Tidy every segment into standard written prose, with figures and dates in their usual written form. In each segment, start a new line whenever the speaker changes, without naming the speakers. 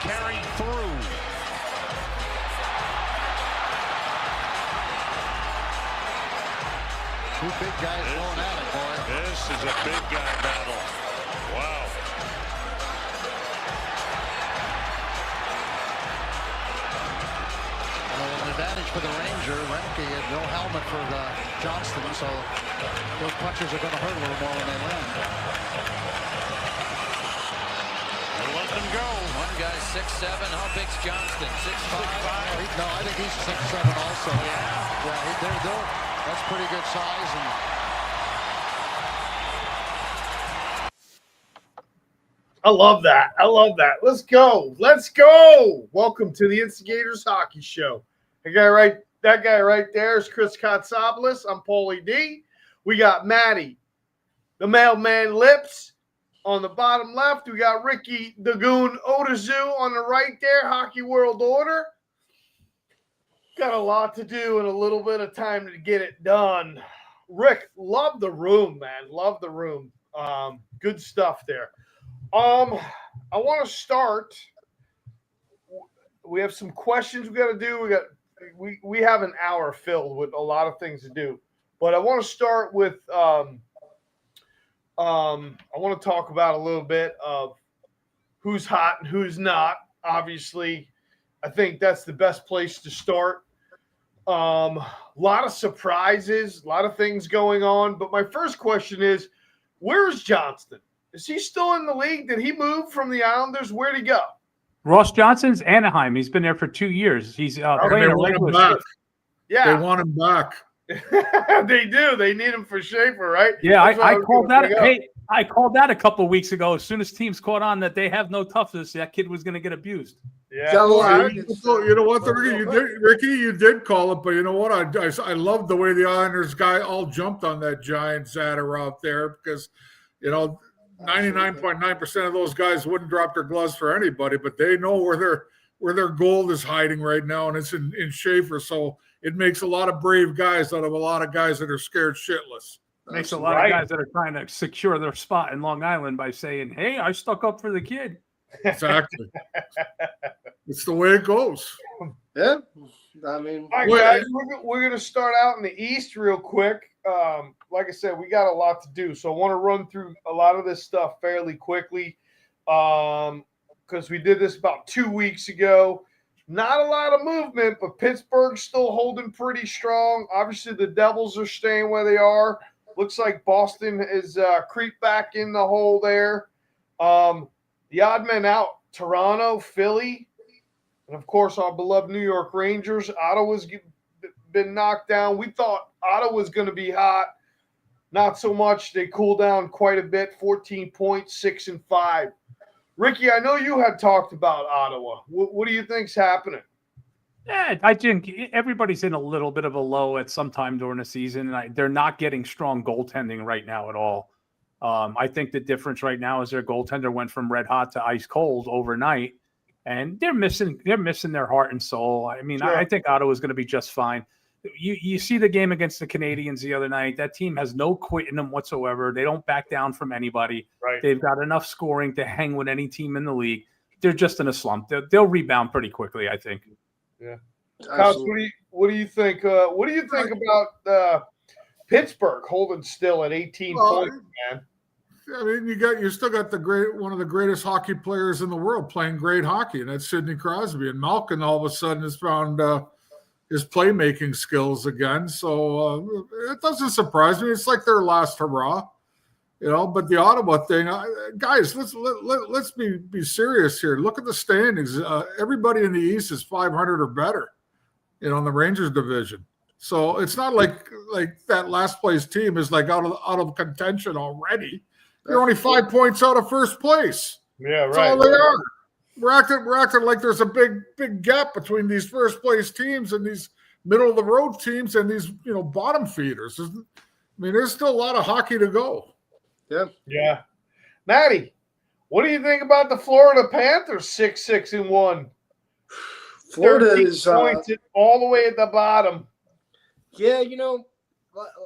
carried through.
Two big guys going at it, boy.
This is a big guy battle. Wow.
An advantage for the Ranger. Remke had no helmet for Johnston, so those punches are going to hurt a little more when they land.
They let them go.
One guy's 6'7". How big's Johnston? 6'5"?
No, I think he's 6'7" also.
Yeah.
That's pretty good size. And
I love that. I love that. Let's go. Let's go. Welcome to the Instigators Hockey Show. That guy right there is Chris Kotsopoulos. I'm Paulie D. We got Maddie, the mailman Lips, on the bottom left. We got Ricky Dagoon Odazu on the right there, Hockey World Order. Got a lot to do and a little bit of time to get it done. Rick, love the room, man. Love the room. Good stuff there. I want to start. We have some questions we got to do. We have an hour filled with a lot of things to do, but I want to start with. I want to talk about a little bit of who's hot and who's not. Obviously, I think that's the best place to start. A lot of surprises, a lot of things going on. But my first question is, where's Johnston? Is he still in the league? Did he move from the Islanders? Where'd he go?
Ross Johnston's Anaheim. He's been there for 2 years. He's playing a regular shift.
Yeah.
They want him back.
They do. They need him for Schaefer, right?
Yeah, I called that. Hey, I called that a couple of weeks ago. As soon as teams caught on that they have no toughness, that kid was going to get abused.
Yeah.
You know what, Ricky, you did call it, but you know what? I love the way the Islanders guy all jumped on that giant Zatter out there because, 99.9% of those guys wouldn't drop their gloves for anybody, but they know where their gold is hiding right now, and it's in Schaefer. So it makes a lot of brave guys out of a lot of guys that are scared shitless.
Makes a lot of guys that are trying to secure their spot in Long Island by saying, "Hey, I stuck up for the kid."
Exactly. It's the way it goes.
Yeah. I mean,
all right, guys, we're going to start out in the East real quick. Like I said, we got a lot to do, so I want to run through a lot of this stuff fairly quickly because we did this about 2 weeks ago. Not a lot of movement, but Pittsburgh's still holding pretty strong. Obviously, the Devils are staying where they are. Looks like Boston is creeped back in the hole there. The odd men out, Toronto, Philly, and, of course, our beloved New York Rangers. Ottawa's been knocked down. We thought Ottawa was going to be hot. Not so much. They cooled down quite a bit, 14 points, 6-5. Ricky, I know you had talked about Ottawa. What do you think's happening?
Yeah, I think everybody's in a little bit of a low at some time during the season, and they're not getting strong goaltending right now at all. I think the difference right now is their goaltender went from red hot to ice cold overnight, and they're missing their heart and soul. I mean, sure. I think Ottawa's going to be just fine. You see the game against the Canadiens the other night. That team has no quit in them whatsoever. They don't back down from anybody.
Right.
They've got enough scoring to hang with any team in the league. They're just in a slump. They'll rebound pretty quickly, I think.
Yeah. House, what do you think? What do you think about Pittsburgh holding still at 18 points, man?
I mean, you still got one of the greatest hockey players in the world playing great hockey, and that's Sidney Crosby. And Malkin all of a sudden has found his playmaking skills again. So it doesn't surprise me. It's like their last hurrah, But the Ottawa thing, guys, let's be serious here. Look at the standings. Everybody in the East is 500 or better, in the Rangers division. So it's not like that last place team is like out of contention already. They're only 5 points out of first place.
Yeah, right.
That's all they are. We're acting like there's a big gap between these first place teams and these middle of the road teams and these bottom feeders. I mean, there's still a lot of hockey to go.
Yeah. Maddie, what do you think about the Florida Panthers 6-1?
Florida is
points all the way at the bottom.
Yeah,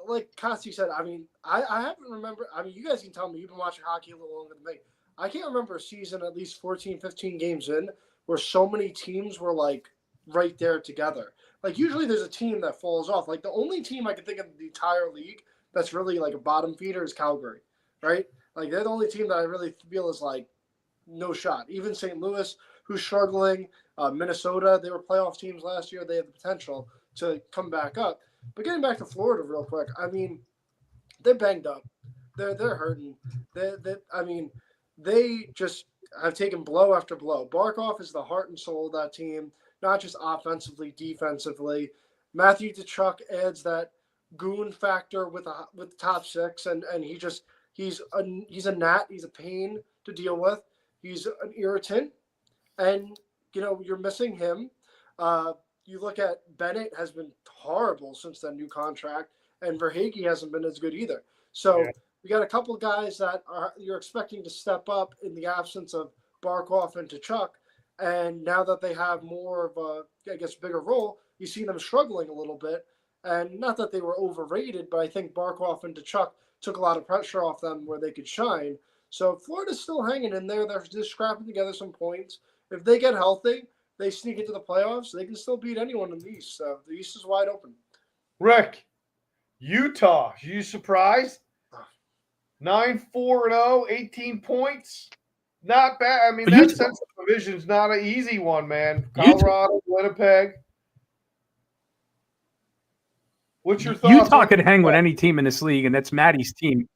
like Kosti said, I mean, I haven't remembered. I mean, you guys can tell me. You've been watching hockey a little longer than me. I can't remember a season at least 14, 15 games in where so many teams were like right there together. Like usually there's a team that falls off. Like the only team I can think of in the entire league that's really like a bottom feeder is Calgary, right? Like they're the only team that I really feel is like no shot. Even St. Louis, who's struggling, Minnesota, they were playoff teams last year. They have the potential to come back up. But getting back to Florida real quick, I mean, they're banged up. They're hurting. They just have taken blow after blow. Barkov is the heart and soul of that team, not just offensively, defensively. Matthew Tkachuk adds that goon factor with the top six, and he's a gnat. He's a pain to deal with. He's an irritant, and you're missing him. You look at Bennett has been horrible since that new contract, and Verhaeghe hasn't been as good either. So we got a couple of guys that you're expecting to step up in the absence of Barkov and Tkachuk, and now that they have more of a, I guess, bigger role, you see them struggling a little bit. And not that they were overrated, but I think Barkov and Tkachuk took a lot of pressure off them where they could shine. So Florida's still hanging in there. They're just scrapping together some points. If they get healthy, they sneak into the playoffs. They can still beat anyone in the East. So the East is wide open.
Rick, Utah, you surprised? 9-4-0, 18 points. Not bad. I mean, that Central Division's not an easy one, man. Colorado, Winnipeg. What's your thoughts?
Utah could hang with any team in this league, and that's Maddie's team.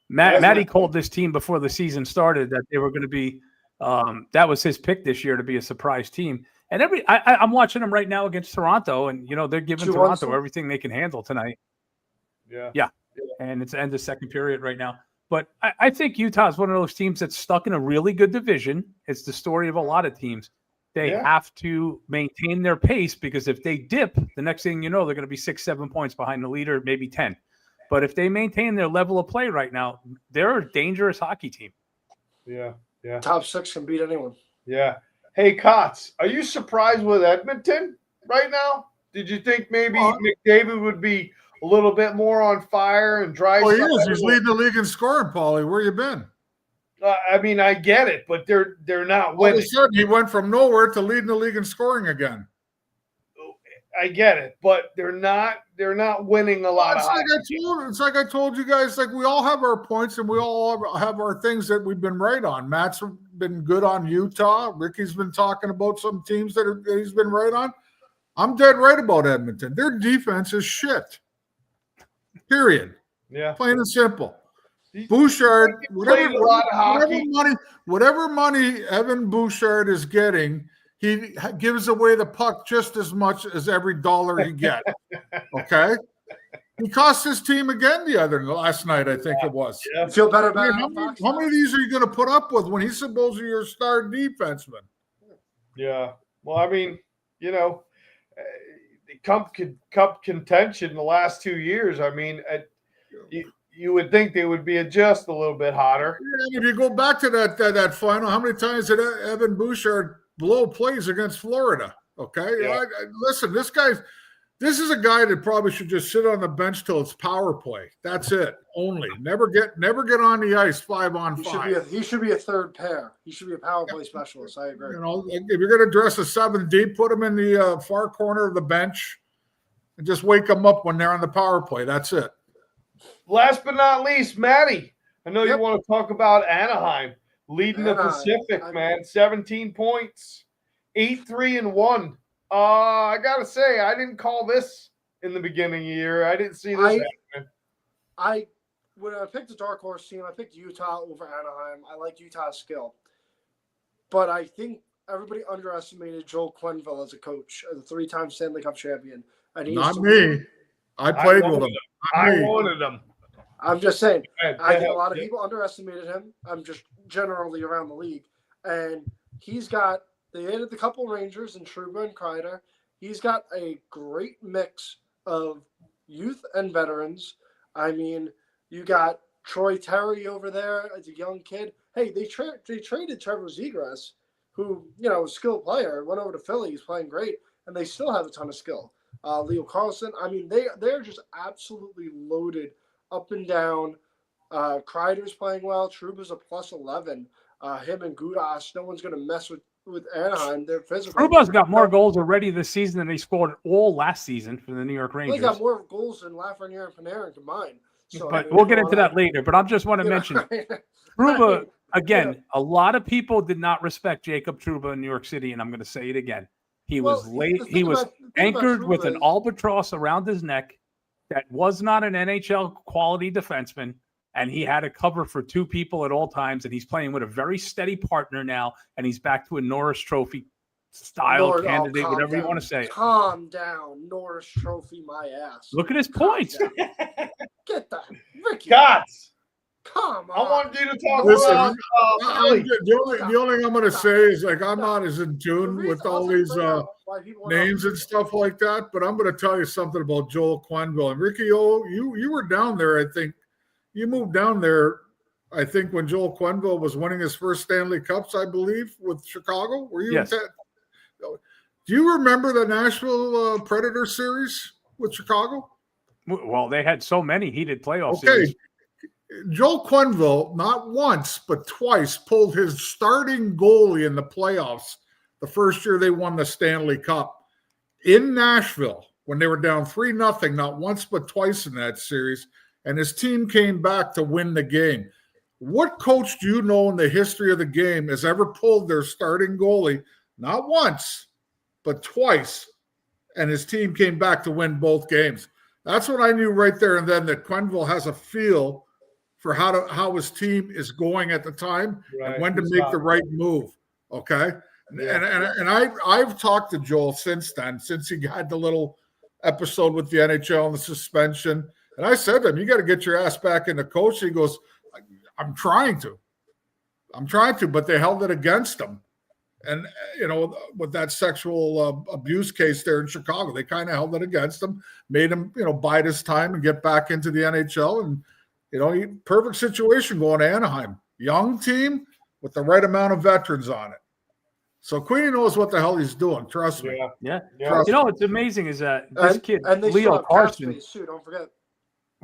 Maddie called this team before the season started that they were going to be that was his pick this year to be a surprise team. And I'm watching them right now against Toronto, and they're giving Toronto everything they can handle tonight. Yeah. And it's end of second period right now. But I think Utah is one of those teams that's stuck in a really good division. It's the story of a lot of teams. They have to maintain their pace, because if they dip, the next thing you know, they're going to be 6-7 points behind the leader, maybe 10. But if they maintain their level of play right now, they're a dangerous hockey team.
Yeah.
Top six can beat anyone.
Yeah. Hey, Kotz, are you surprised with Edmonton right now? Did you think maybe McDavid would be a little bit more on fire and dry?
Oh, he is. He's leading the league in scoring, Paulie. Where you been?
I mean, I get it, but they're not winning.
All of a sudden, he went from nowhere to leading the league in scoring again.
I get it, but they're not winning a lot.
It's like I told you guys. Like, we all have our points, and we all have our things that we've been right on. Matt's been good on Utah. Ricky's been talking about some teams that he's been right on. I'm dead right about Edmonton. Their defense is shit. Period.
Yeah,
plain and simple. Bouchard, whatever money Evan Bouchard is getting, he gives away the puck just as much as every dollar he gets. Okay? He cost his team again last night, I think it was.
Yeah. You feel better about
how many of these are you going to put up with when he's supposedly your star defenseman?
Yeah. Well, I mean, the cup contention the last 2 years, I mean, you would think they would be just a little bit hotter.
Yeah, if you go back to that final, how many times did Evan Bouchard blow plays against Florida? Okay, listen, this is a guy that probably should just sit on the bench till it's power play. That's it, only. Never get on the ice 5-on-5.
He should be a third pair. He should be a power play specialist. I agree.
If you're going to dress a 7 deep, put him in the far corner of the bench and just wake them up when they're on the power play. That's it.
Last but not least, Maddie, I know you want to talk about Anaheim leading the Pacific, man. 17 points, 8-3-1. I got to say, I didn't call this in the beginning of the year. I didn't see this happening.
When I picked the dark horse team, I picked Utah over Anaheim. I like Utah's skill. But I think everybody underestimated Joel Quenneville as a coach, as a 3-time Stanley Cup champion. And
Not me. I played with him.
I wanted him.
I'm just saying, I think a lot of people underestimated him. I'm just generally around the league. And they added the couple Rangers and Trouba and Kreider. He's got a great mix of youth and veterans. I mean, you got Troy Terry over there as a young kid. Hey, they traded Trevor Zegras, who, was a skilled player, went over to Philly. He's playing great, and they still have a ton of skill. Leo Carlson. I mean, they're just absolutely loaded up and down. Kreider's playing well. Trouba's a +11. him and Gudas. No one's going to mess with Anaheim. They're physical.
Truba's got more goals already this season than he scored all last season for the New York
They
Rangers.
got more goals than Lafreniere and Panarin combined. So,
But we'll get into that later. But I just want to mention Trouba, again, a lot of people did not respect Jacob Trouba in New York City, and I'm going to say it again. He was late. He was anchored with an albatross around his neck that was not an NHL quality defenseman, and he had to cover for two people at all times, and he's playing with a very steady partner now, and he's back to a Norris Trophy style candidate, whatever you want to say.
Calm down, Norris Trophy, my ass.
Look at his points.
Get that, Ricky.
Gots.
Come on.
I want you to talk
Listen,
about Philly.
the only thing I'm going to say is, like, I'm not as in tune with all these names and stuff like that, but I'm going to tell you something about Joel Quenneville. And Ricky O, you were down there, I think. You moved down there, I think, when Joel Quenneville was winning his first Stanley Cups, I believe, with Chicago. Were you?
Yes.
Do you remember the Nashville Predator series with Chicago?
Well, they had so many heated playoff
Okay.
series.
Joel Quenneville, not once, but twice, pulled his starting goalie in the playoffs the first year they won the Stanley Cup in Nashville when they were down 3-0, not once but twice in that series, and his team came back to win the game. What coach do you know in the history of the game has ever pulled their starting goalie, not once, but twice, and his team came back to win both games? That's what I knew right there and then, that Quenneville has a feel for how his team is going at the time and when to make the right move. Okay. Yeah. And I've talked to Joel since then, since he had the little episode with the NHL and the suspension. And I said to him, you got to get your ass back into coaching. He goes, I'm trying to, but they held it against him. And, with that sexual abuse case there in Chicago, they kind of held it against him, made him, bide his time and get back into the NHL. And, perfect situation going to Anaheim. Young team with the right amount of veterans on it. So Queenie knows what the hell he's doing. Trust me.
Yeah.
Trust
What's amazing is that this kid,
and they
Leo Carson.
Too, don't forget.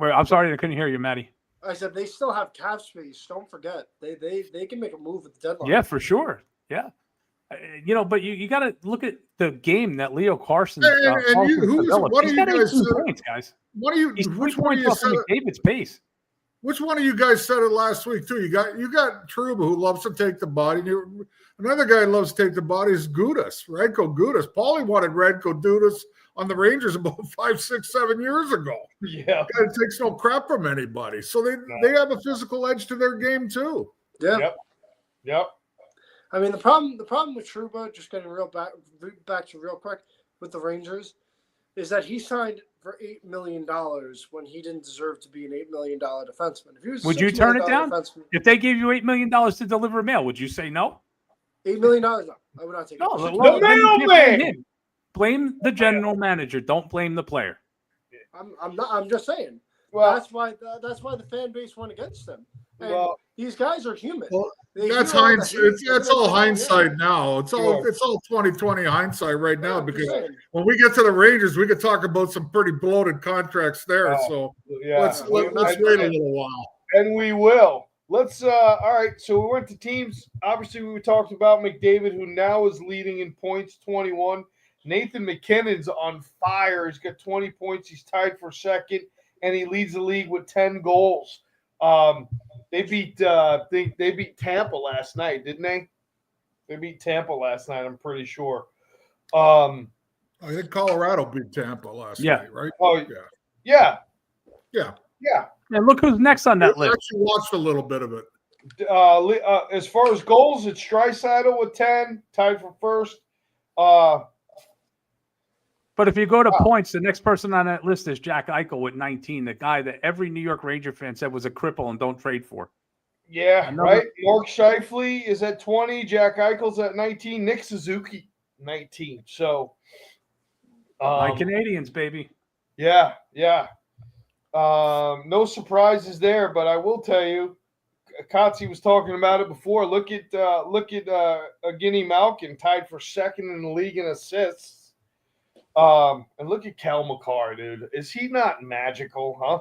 I'm sorry, I couldn't hear you, Matty.
I said they still have cap space. Don't forget. They can make a move at the deadline.
Yeah, for sure. Yeah. But you got to look at the game that Leo Carson
and
developed. He's got 18 points, guys.
Which one of you said
David's pace?
Which one of you guys said it last week too? You got Trouba, who loves to take the body. Another guy who loves to take the body is Gudas, Radko Gudas. Paulie wanted Radko Gudas on the Rangers about 5, 6, 7 years ago.
Yeah,
guy takes no crap from anybody, so they have a physical edge to their game too.
Yeah.
Yep.
I mean, the problem with Trouba, just getting back to real quick with the Rangers, is that he signed for $8 million when he didn't deserve to be an $8 million defenseman. If he was
would you turn it down? If they gave you $8 million to deliver mail, would you say no?
$8 million? No, I would not take it.
The mailman!
Blame the general manager. Don't blame the player.
I'm just saying.
Well,
that's why the fan base went against him. And these guys are human.
Well, that's hindsight. That's all hindsight now. It's all 2020 hindsight right now, because when we get to the Rangers, we could talk about some pretty bloated contracts there. So let's wait a little while.
And we will. Let's all right. So we went to teams. Obviously, we talked about McDavid, who now is leading in points, 21. Nathan McKinnon's on fire. He's got 20 points. He's tied for second, and he leads the league with 10 goals. They beat Tampa last night, didn't they? They beat Tampa last night, I'm pretty sure.
I think Colorado beat Tampa last night, right?
Oh, yeah.
And look who's next on that list.
I actually watched a little bit of it.
As far as goals, it's Draisaitl with 10, tied for first.
But if you go to points, the next person on that list is Jack Eichel with 19, the guy that every New York Ranger fan said was a cripple and don't trade for.
Yeah, right. Mark Scheifele is at 20. Jack Eichel's at 19. Nick Suzuki, 19. So,
my Canadians, baby.
Yeah. No surprises there, but I will tell you, Kotze was talking about it before. Look at Evgeny Malkin, tied for second in the league in assists. And look at Kel McCarr, dude. Is he not magical, huh?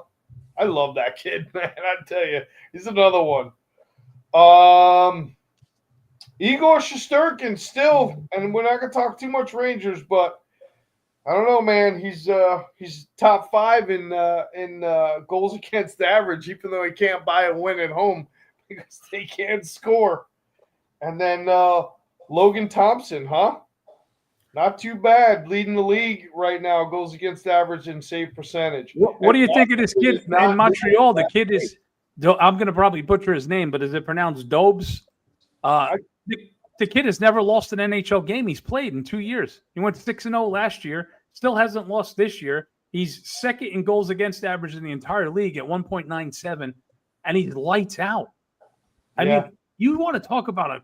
I love that kid, man. I tell you, he's another one. Igor Shesterkin still, and we're not going to talk too much Rangers, but I don't know, man. He's top 5 in goals against average, even though he can't buy a win at home because they can't score. And then Logan Thompson, huh? Not too bad, leading the league right now, goals against average and save percentage.
What do you think of this kid in Montreal? The kid is, I'm going to probably butcher his name, but is it pronounced Dobes? The kid has never lost an NHL game he's played in 2 years. He went 6-0 last year, still hasn't lost this year. He's second in goals against average in the entire league at 1.97, and he's lights out. I mean, you want to talk about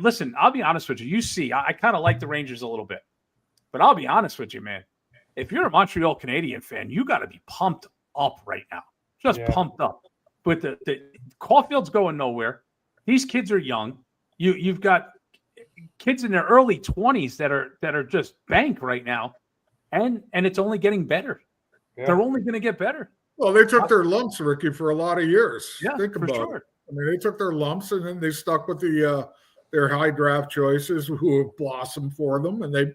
listen, I'll be honest with you. You see, I kind of like the Rangers a little bit. But I'll be honest with you, man. If you're a Montreal Canadian fan, you got to be pumped up right now. Just pumped up. But the Caulfield's going nowhere. These kids are young. You've got kids in their early 20s that are just bank right now. And it's only getting better. Yeah. They're only going to get better.
Well, they took their lumps, Ricky, for a lot of years.
Yeah,
think about
sure.
it. I mean, they took their lumps and then they stuck with their high draft choices who have blossomed for them, and they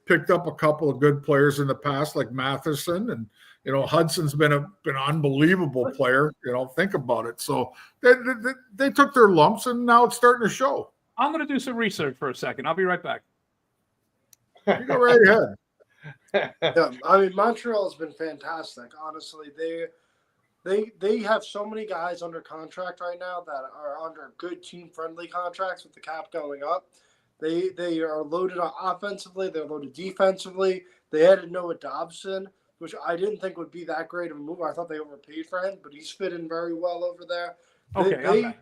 picked up a couple of good players in the past, like Matheson, and Hudson's been an unbelievable player. Think about it. So they took their lumps, and now it's starting to show.
I'm going to do some research for a second. I'll be right back.
You go right ahead.
Yeah, I mean, Montreal has been fantastic. Honestly, they have so many guys under contract right now that are under good team-friendly contracts with the cap going up. They are loaded offensively. They're loaded defensively. They added Noah Dobson, which I didn't think would be that great of a move. I thought they overpaid for him, but he's fit in very well over there.
Okay.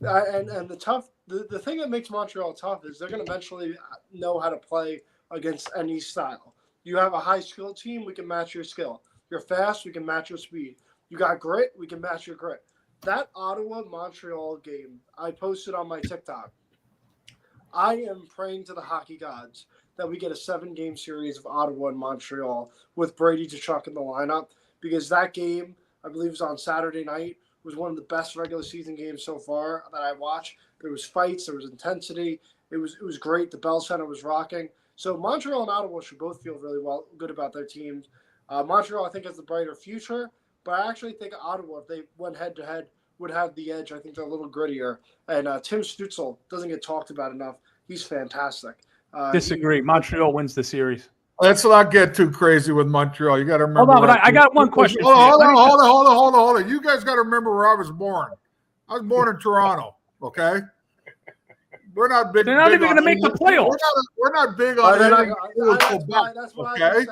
And the thing that makes Montreal tough is they're going to eventually know how to play against any style. You have a high-skilled team, we can match your skill. You're fast, we can match your speed. You got grit, we can match your grit. That Ottawa-Montreal game, I posted on my TikTok. I am praying to the hockey gods that we get a 7-game series of Ottawa and Montreal with Brady Tkachuk in the lineup, because that game, I believe, was on Saturday night, was one of the best regular season games so far that I watched. There was fights, there was intensity. It was great. The Bell Center was rocking. So Montreal and Ottawa should both feel really good about their teams. Montreal, I think, has the brighter future, but I actually think Ottawa, if they went head-to-head, would have the edge. I think they're a little grittier. And Tim Stützle doesn't get talked about enough. He's fantastic.
Disagree. Montreal wins the series.
Let's not get too crazy with Montreal. You got to remember.
Hold on, but I got one question.
Hold on. You guys got to remember where I was born. I was born in Toronto, okay? We're not big.
They're not even going to make the playoffs.
We're not big on anything to do with Quebec. Okay,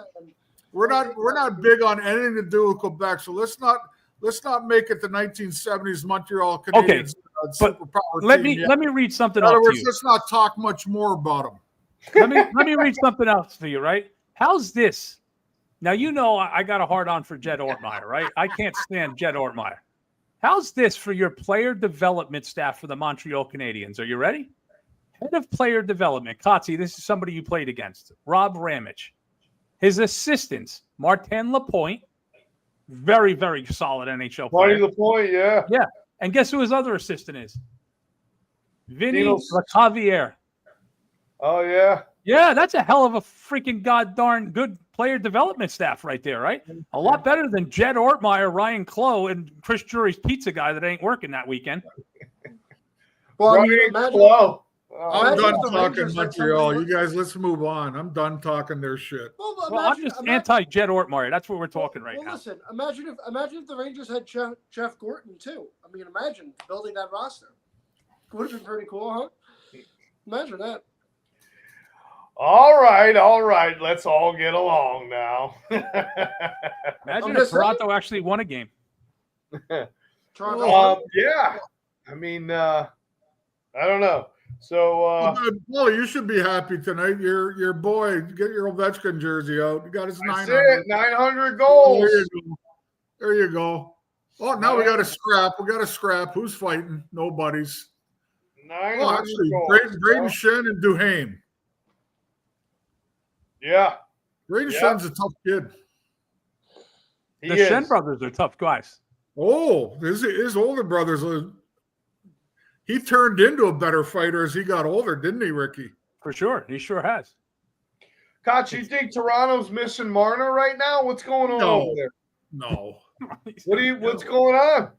we're not big on anything to do with Quebec. So let's not make it the 1970s Montreal Canadiens.
Okay, but let me read something else to you.
Let's not talk much more about them.
let me read something else to you. Right? How's this? Now I got a hard on for Jed Ortmeyer, right? I can't stand Jed Ortmeyer. How's this for your player development staff for the Montreal Canadiens? Are you ready? Head of player development, Kotze, this is somebody you played against, Rob Ramage. His assistants, Martin Lapointe, very, very solid NHL player.
Martin Lapointe, yeah.
Yeah. And guess who his other assistant is? Vinny Lecavalier.
Oh, yeah.
Yeah, that's a hell of a freaking god-darn good player development staff right there, right? A lot better than Jed Ortmeyer, Ryan Clough, and Chris Drury's pizza guy that ain't working that weekend.
Well,
Clough.
I'm done talking Montreal. You guys, let's move on. I'm done talking their shit.
Well, I'm just anti-Jed Ortmeyer. That's what we're talking right now.
Listen, imagine if the Rangers had Jeff Gorton too. I mean, imagine building that roster. Would have been pretty cool, huh? Imagine that.
All right. Let's all get along now.
Imagine if Toronto actually won a game.
Toronto.
Yeah. I mean, I don't know. So,
Paulie, you should be happy tonight. Your boy, get your Ovechkin jersey out. You got his
900 goals.
There you go. Oh, now we got a scrap. Who's fighting? Nobody's.
900 goals.
Braden Shen and Duhaime.
Yeah.
Braden Shen's a tough kid.
The Shen brothers are tough guys.
Oh, his older brothers. he turned into a better fighter as he got older, didn't he, Ricky?
For sure. He sure has.
Koch, you think Toronto's missing Marner right now? What's going on over there?
No.
What's going on?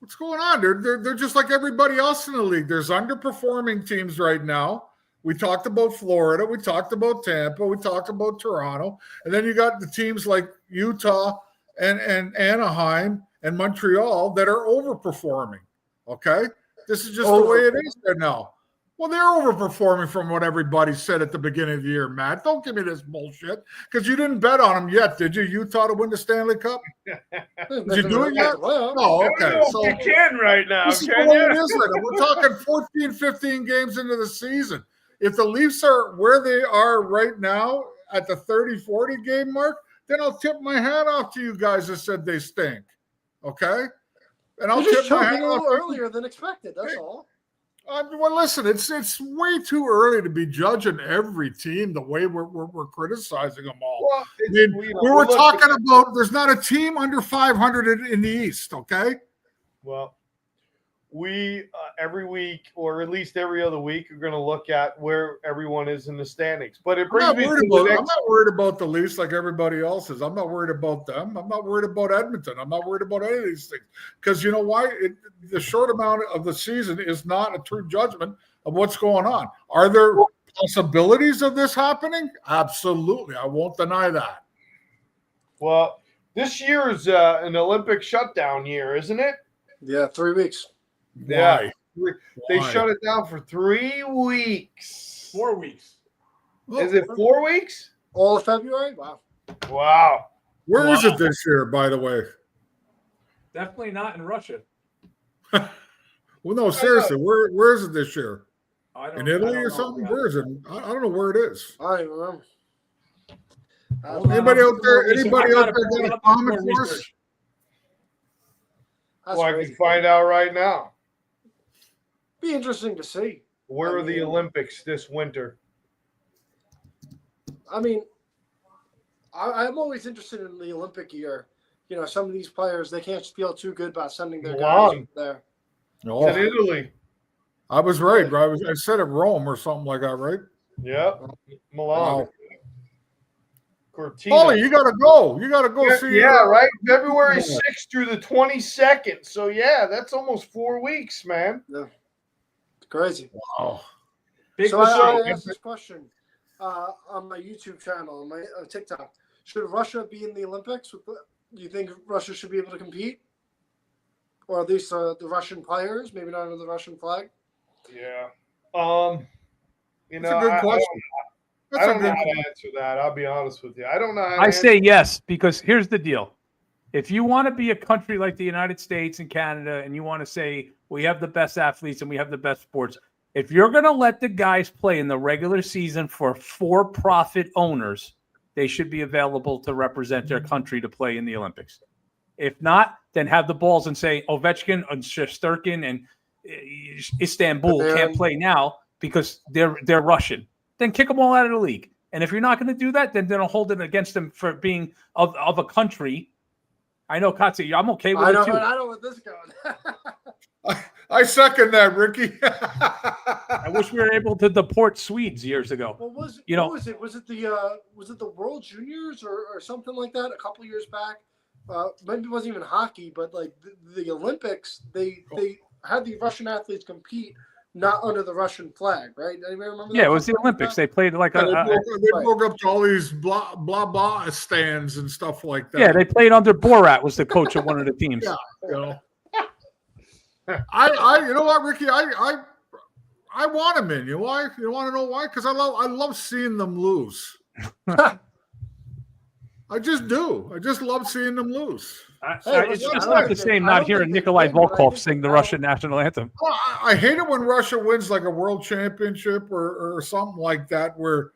What's going on? They're just like everybody else in the league. There's underperforming teams right now. We talked about Florida. We talked about Tampa. We talked about Toronto. And then you got the teams like Utah and Anaheim and Montreal that are overperforming. Okay? This is just the way it is right now. Well, they're overperforming from what everybody said at the beginning of the year, Matt. Don't give me this bullshit because you didn't bet on them yet, did you? Utah to win the Stanley Cup? Did you do it yet? No, okay.
So you can right now.
This is the way it is right now. We're talking 14, 15 games into the season. If the Leafs are where they are right now at the 30, 40 game mark, then I'll tip my hat off to you guys that said they stink. Okay? And I'll tip my hat off
earlier than expected. That's all.
Well, listen, it's way too early to be judging every team the way we're criticizing them all.
Well,
we were talking about there's not a team under 500 in the East, okay?
Well, we every week, or at least every other week, are going to look at where everyone is in the standings. But it brings me to the next.
I'm not worried about the Leafs like everybody else is. I'm not worried about them. I'm not worried about Edmonton. I'm not worried about any of these things. Because you know why? The short amount of the season is not a true judgment of what's going on. Are there possibilities of this happening? Absolutely. I won't deny that.
Well, this year is an Olympic shutdown year, isn't it?
Yeah, 3 weeks.
Yeah. Why? They shut it down for 3 weeks.
4 weeks.
Is it 4 weeks?
All of February?
Wow.
Where is it this year, by the way?
Definitely not in Russia.
Well, no, seriously, where is it this year? In Italy or something? Where is it? I don't know where it is.
I don't remember.
Anybody out there got a comment for us?
Well, I can find out right now.
Be interesting to see.
Where are the Olympics this winter?
I mean, I'm always interested in the Olympic year. You know, some of these players, they can't feel too good about sending their guys there.
No.
It's in Italy.
I was right, bro. I said it Rome or something like that, right?
Yep. Milan. Cortina.
Paulie, you gotta go. You gotta go see.
Yeah, right. February 6th through the 22nd. So yeah, that's almost 4 weeks, man.
Yeah. It's crazy.
Wow.
So I asked this question on my YouTube channel, on my TikTok. Should Russia be in the Olympics? Do you think Russia should be able to compete? Or at least the Russian players, maybe not under the Russian flag?
Yeah. You know,
That's a good question.
I don't know how to answer that. I'll be honest with you. I don't know how to
I say yes, because here's the deal. If you want to be a country like the United States and Canada, and you want to say we have the best athletes and we have the best sports, if you're going to let the guys play in the regular season for for-profit owners, they should be available to represent their country to play in the Olympics. If not, then have the balls and say Ovechkin and Shesterkin and Istanbul can't play now because they're Russian. Then kick them all out of the league. And if you're not going to do that, then don't hold it against them for being of a country. I know, Katsi, I'm okay with it too.
I know where this is going.
I second that, Ricky.
I wish we were able to deport Swedes years ago.
Well, what was it? Was it the World Juniors or something like that a couple years back? Maybe it wasn't even hockey, but like the Olympics, they had the Russian athletes compete not under the Russian flag, right? Anybody remember that?
Yeah, it was the Olympics. They played like
they broke up to all these blah blah stands and stuff like that.
Yeah, they played under Borat, was the coach of one of the teams.
Yeah, you know. I you know what, Ricky? I want them in. You know why? You want to know why? Because I love seeing them lose. I just do. I just love seeing them lose.
It's just not the same not hearing Nikolai Volkov sing the Russian national anthem.
Well, I hate it when Russia wins like a world championship or something like that, where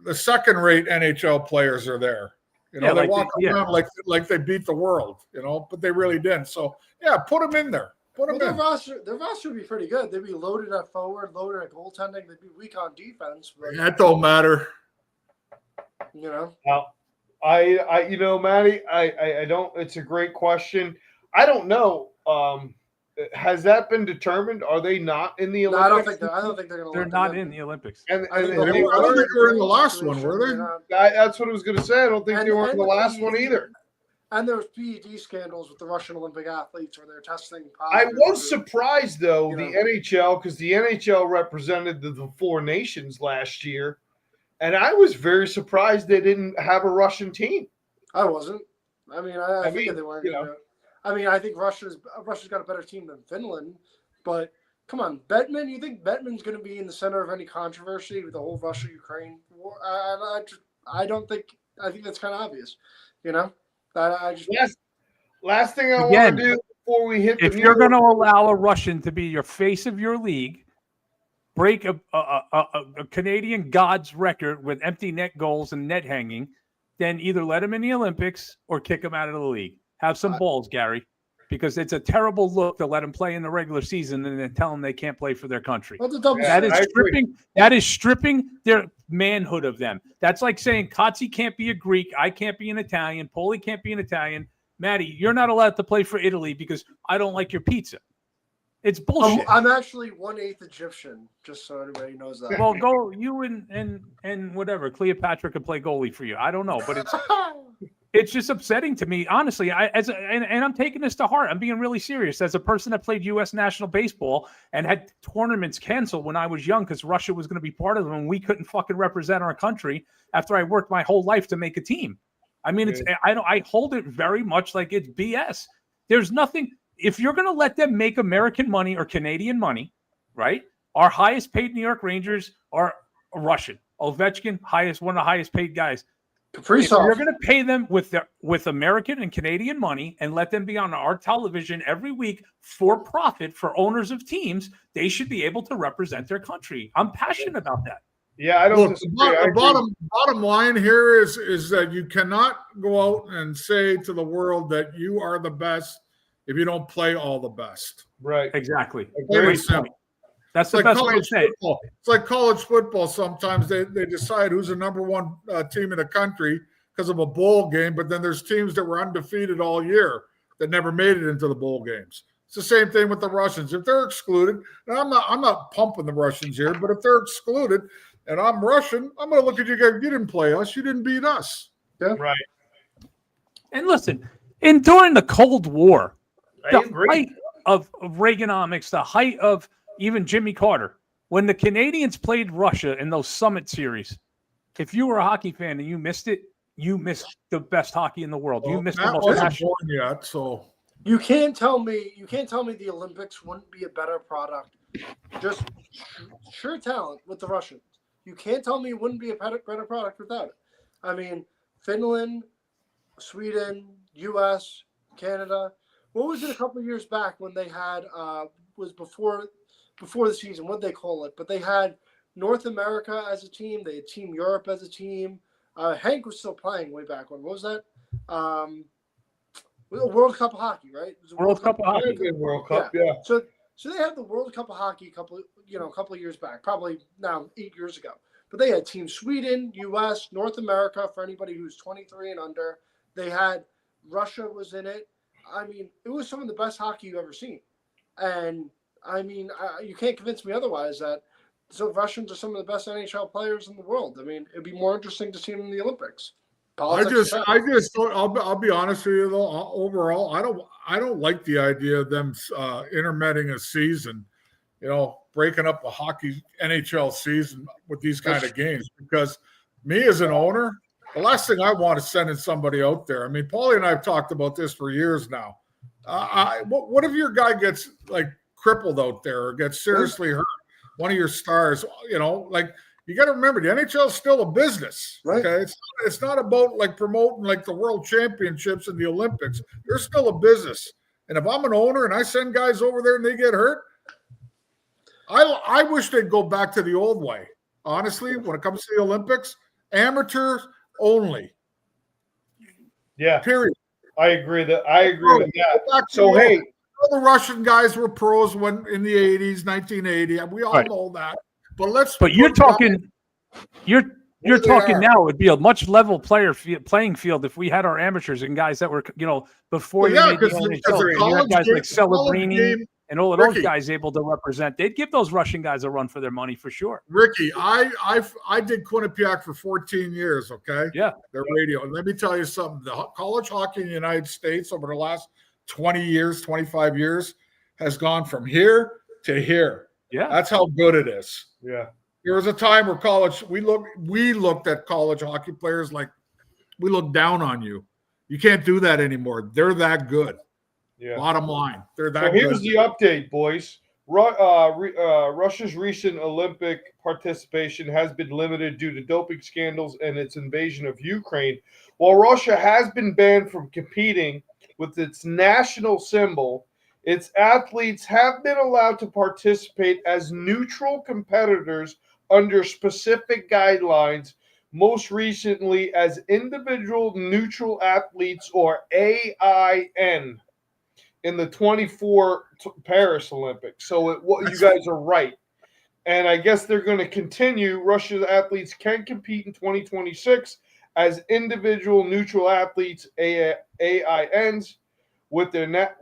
the second-rate NHL players are there. You know, they walk around like they beat the world, you know, but they really didn't. So, yeah, put them in there. Put them in.
Their roster would be pretty good. They'd be loaded at forward, loaded at goaltending. They'd be weak on defense. But,
that don't matter.
You know?
Well, you know, Matty, I don't. It's a great question. I don't know has that been determined? Are they not in the
No,
Olympics?
I don't think they're going to.
They're not in the Olympics.
And
I think
if
the
they
whole-
I don't
were,
think they were in the last one, were
They're
they?
not.
that's what I was going to say. I don't think they were in the last one either.
And there was PED scandals with the Russian Olympic athletes where they're testing
I
positive.
was surprised, though,
You
the
know.
NHL, because the NHL represented the four nations last year, and I was very surprised they didn't have a Russian team.
I wasn't. I mean, I
mean,
figured they weren't
you
going
know.
to. I mean, I think Russia's got a better team than Finland, but come on, Bettman. You think Bettman's going to be in the center of any controversy with the whole Russia-Ukraine war? I don't think. I think that's kind of obvious. You know, I just.
Last thing I
Again,
want to do before we hit
If
the
you're
news-
going to allow a Russian to be your face of your league, break a Canadian God's record with empty net goals and net hanging, then either let him in the Olympics or kick him out of the league. Have some balls, Gary, because it's a terrible look to let him play in the regular season and then tell them they can't play for their country.
What's a double
That is
I agree.
stripping. That is stripping their manhood of them. That's like saying Kotze can't be a Greek, I can't be an Italian, Poli can't be an Italian. Maddie, you're not allowed to play for Italy because I don't like your pizza. It's bullshit.
I'm actually 1/8 Egyptian, just so everybody knows that.
Well, go you and whatever Cleopatra could play goalie for you. I don't know, but it's just upsetting to me, honestly. And I'm taking this to heart. I'm being really serious. As a person that played U.S. national baseball and had tournaments canceled when I was young because Russia was going to be part of them, and we couldn't fucking represent our country after I worked my whole life to make a team. I mean, I hold it very much like it's BS. There's nothing. If you're going to let them make American money or Canadian money, right? Our highest paid New York Rangers are Russian. Ovechkin, one of the highest paid guys. If you're going to pay them with American and Canadian money and let them be on our television every week for profit for owners of teams, they should be able to represent their country. I'm passionate about that.
Yeah, I don't
Look,
disagree. I
the
agree.
bottom line here is that you cannot go out and say to the world that you are the best if you don't play all the best.
Right.
Exactly.
Plain
Great
and simple.
point. That's
It's
the
like
best way to
college
say it.
football. It's like college football. Sometimes they decide who's the number one team in the country because of a bowl game, but then there's teams that were undefeated all year that never made it into the bowl games. It's the same thing with the Russians. If they're excluded, and I'm not pumping the Russians here, but if they're excluded and I'm Russian, I'm going to look at you guys. You didn't play us. You didn't beat us.
Yeah.
Right.
And listen, during the Cold War,
I
the
agree.
height of Reaganomics, the height of even Jimmy Carter, when the Canadians played Russia in those summit series, if you were a hockey fan and you missed it, you missed the best hockey in the world. You missed the
Matt
most
wasn't
passionate.
born yet, so
You can't tell me the Olympics wouldn't be a better product. Just sure talent with the Russians. You can't tell me it wouldn't be a better product without it. I mean, Finland, Sweden, U.S., Canada. What was it a couple of years back when they had was before the season? What did they call it? But they had North America as a team. They had Team Europe as a team. Hank was still playing way back when. What was that? World Cup of Hockey, right? It was a
World Cup of Hockey.
World Cup, yeah.
So they had the World Cup of Hockey a couple of years back, probably now 8 years ago. But they had Team Sweden, U.S., North America for anybody who's 23 and under. They had Russia was in it. I mean, it was some of the best hockey you've ever seen. And I mean, you can't convince me otherwise that Russians are some of the best NHL players in the world. I mean, it'd be more interesting to see them in the Olympics.
I just I'll be honest with you though. Overall, I don't like the idea of them intermitting a season, breaking up a hockey NHL season with these kind of games. Because me as an owner, the last thing I want is sending somebody out there. I mean, Paulie and I have talked about this for years now. What if your guy gets like crippled out there or gets seriously hurt? One of your stars, you got to remember the NHL is still a business.
Right.
Okay, it's not about like promoting like the World Championships and the Olympics. They're still a business. And if I'm an owner and I send guys over there and they get hurt, I wish they'd go back to the old way. Honestly, when it comes to the Olympics, amateurs only.
Yeah.
Period.
I agree with that. So,
So
hey,
the Russian guys were pros when in the 80s, 1980. We all
Right.
know that. But
You're talking
are.
now. It'd be a much level playing field if we had our amateurs and guys that were before
Well,
they
yeah,
made the
because
NHL.
the
You
college
had guys
game,
like Celebrini and all of those
Ricky.
guys able to represent, they'd give those Russian guys a run for their money for sure.
Ricky, I did Quinnipiac for 14 years, okay?
Yeah.
The radio. And let me tell you something. The college hockey in the United States over the last 20 years, 25 years has gone from here to here.
Yeah.
That's how good it is.
Yeah.
There was a time where we looked at college hockey players like we looked down on you. You can't do that anymore. They're that good.
Yeah.
Bottom line, they're that
So here's
good.
the update, boys. Russia's recent Olympic participation has been limited due to doping scandals and its invasion of Ukraine. While Russia has been banned from competing with its national symbol, its athletes have been allowed to participate as neutral competitors under specific guidelines, most recently as individual neutral athletes, or AIN, in the 24 Paris Olympics. So you guys are right. And I guess they're going to continue. Russia's athletes can compete in 2026 as individual neutral athletes, AINs, with their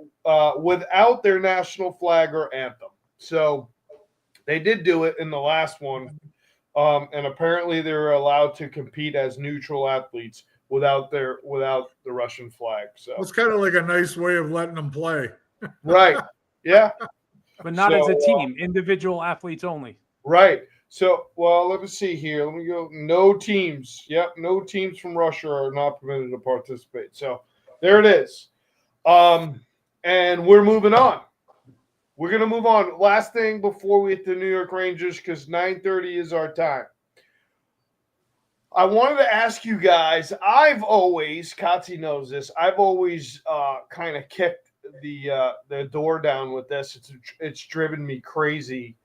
without their national flag or anthem. So they did do it in the last one. And apparently they're allowed to compete as neutral athletes without the Russian flag. So
It's kind of like a nice way of letting them play.
right. Yeah.
But not as a team, individual athletes only.
Right. So, well, let me see here. Let me go. No teams. Yep. No teams from Russia are not permitted to participate. So there it is. And we're moving on. We're going to move on. Last thing before we hit the New York Rangers, because 9:30 is our time. I wanted to ask you guys, I've always, Katsi knows this, I've always kind of kicked the door down with this. It's driven me crazy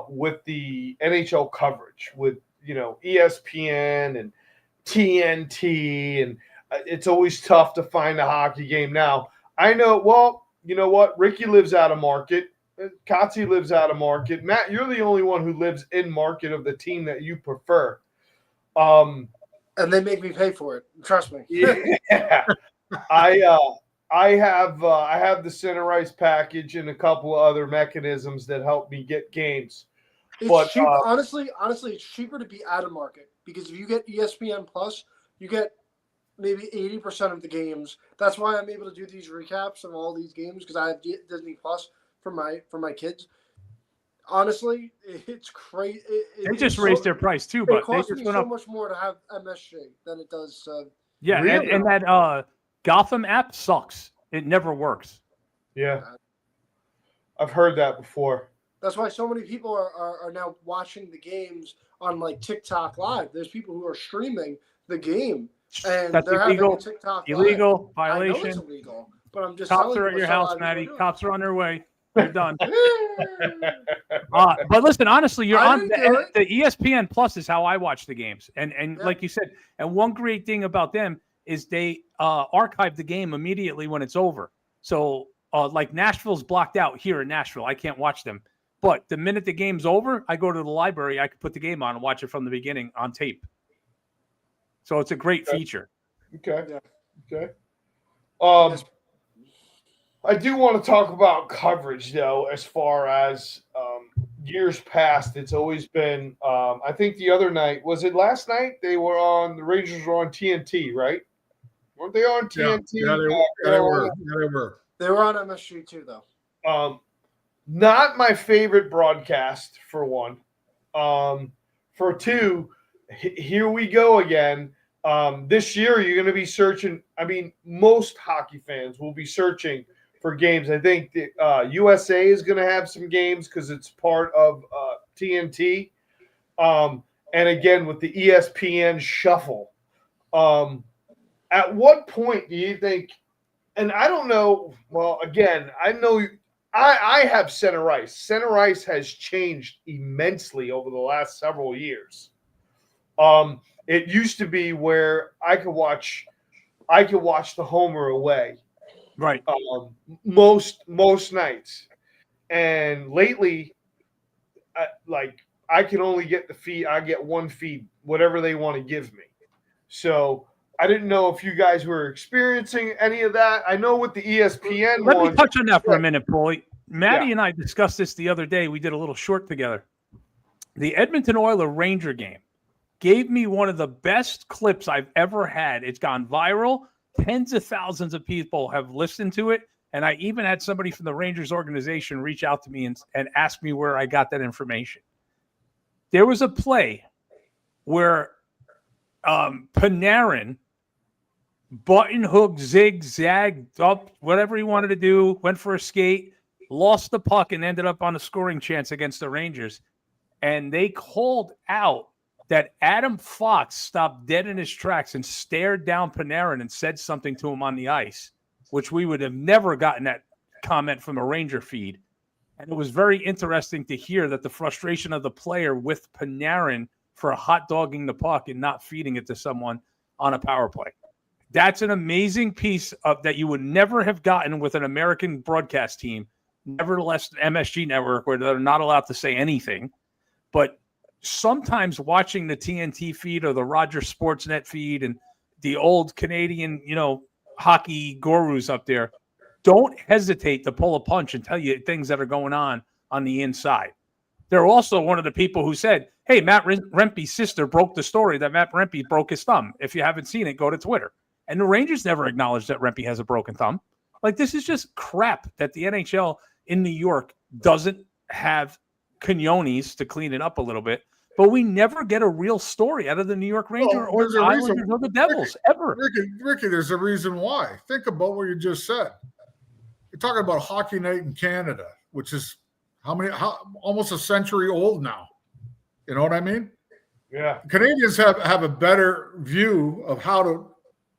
with the NHL coverage, with, ESPN and TNT, and it's always tough to find a hockey game now. I know, well, you know what? Ricky lives out of market. Katsi lives out of market. Matt, you're the only one who lives in market of the team that you prefer.
And they make me pay for it. Trust me.
Yeah. I have the center ice package and a couple of other mechanisms that help me get games.
It's cheap. Honestly, it's cheaper to be out of market, because if you get ESPN Plus, you get maybe 80% of the games. That's why I'm able to do these recaps of all these games, because I have Disney Plus for my kids. Honestly, it's crazy.
They just raised their price too, but
it costs
they just
me
went
so
up
much more to have MSG than it does.
Yeah,
Really?
and that Gotham app sucks. It never works.
Yeah. I've heard that before.
That's why so many people are now watching the games on like TikTok Live. There's people who are streaming the game, and
That's
they're
illegal.
having a TikTok
Illegal
Live. I know
violation.
it's illegal, but I'm just
Cops
telling
are
you
at your
what
house,
so many
Maddie.
people are
Cops are on their way. They're done.
doing.
But listen, honestly, you're
I
on
didn't do it.
the ESPN Plus is how I watch the games, and
Yeah.
like you said, and one great thing about them is they archive the game immediately when it's over. So like Nashville's blocked out here in Nashville, I can't watch them. But the minute the game's over, I go to the library, I can put the game on and watch it from the beginning on tape. So it's a great feature.
Okay.
Yeah.
Okay. I do want to talk about coverage, though, as far as years past. It's always been, I think the other night, was it last night? The Rangers were on TNT, right? Weren't they on TNT?
Yeah, they were.
They were on MSG too, though.
Not my favorite broadcast, for one. For two, here we go again. This year, you're going to be searching. I mean, most hockey fans will be searching for games. I think the USA is going to have some games because it's part of TNT. And again, with the ESPN shuffle. At what point do you think, and I don't know, well, again, I know I have center ice. Center ice has changed immensely over the last several years. It used to be where I could watch the homer away,
Right.
most nights, and lately, I can only get the feed. I get one feed, whatever they want to give me. So I didn't know if you guys were experiencing any of that. I know with the ESPN
Let
one,
me touch on that for a minute, Paulie. Maddie and I discussed this the other day. We did a little short together. The Edmonton Oilers Ranger game gave me one of the best clips I've ever had. It's gone viral. Tens of thousands of people have listened to it. And I even had somebody from the Rangers organization reach out to me and ask me where I got that information. There was a play where Panarin button hook, zig-zag, up, whatever he wanted to do, went for a skate, lost the puck, and ended up on a scoring chance against the Rangers. And they called out that Adam Fox stopped dead in his tracks and stared down Panarin and said something to him on the ice, which we would have never gotten that comment from a Ranger feed. And it was very interesting to hear that the frustration of the player with Panarin for hot dogging the puck and not feeding it to someone on a power play. That's an amazing piece of that you would never have gotten with an American broadcast team, nevertheless MSG Network, where they're not allowed to say anything. But sometimes watching the TNT feed or the Rogers Sportsnet feed and the old Canadian, hockey gurus up there, don't hesitate to pull a punch and tell you things that are going on the inside. They're also one of the people who said, hey, Matt Rempe's sister broke the story that Matt Rempe broke his thumb. If you haven't seen it, go to Twitter. And the Rangers never acknowledged that Rempe has a broken thumb. Like, this is just crap that the NHL in New York doesn't have canyones to clean it up a little bit. But we never get a real story out of the New York Rangers or the Islanders or the Devils, ever.
Ricky, there's a reason why. Think about what you just said. You're talking about Hockey Night in Canada, which is almost a century old now. You know what I mean?
Yeah.
Canadians have a better view of how to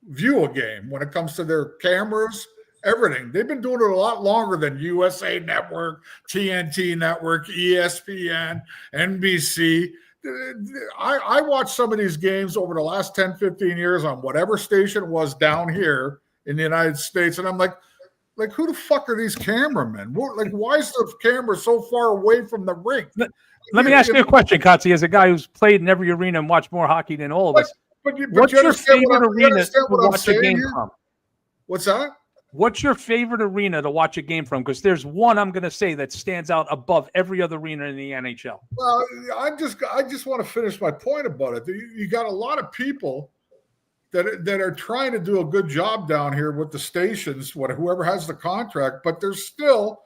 view a game when it comes to their cameras, everything. They've been doing it a lot longer than USA Network, TNT Network, ESPN, NBC. I watched some of these games over the last 10, 15 years on whatever station it was down here in the United States, and I'm like, who the fuck are these cameramen? Why is the camera so far away from the rink?
Let me ask you a question, Kotze, as a guy who's played in every arena and watched more hockey than all of us. What's your favorite arena to watch a game from?
What's that?
What's your favorite arena to watch a game from? Because there's one I'm going to say that stands out above every other arena in the NHL.
Well, I just want to finish my point about it. You got a lot of people that are trying to do a good job down here with the stations, whoever has the contract, but they're still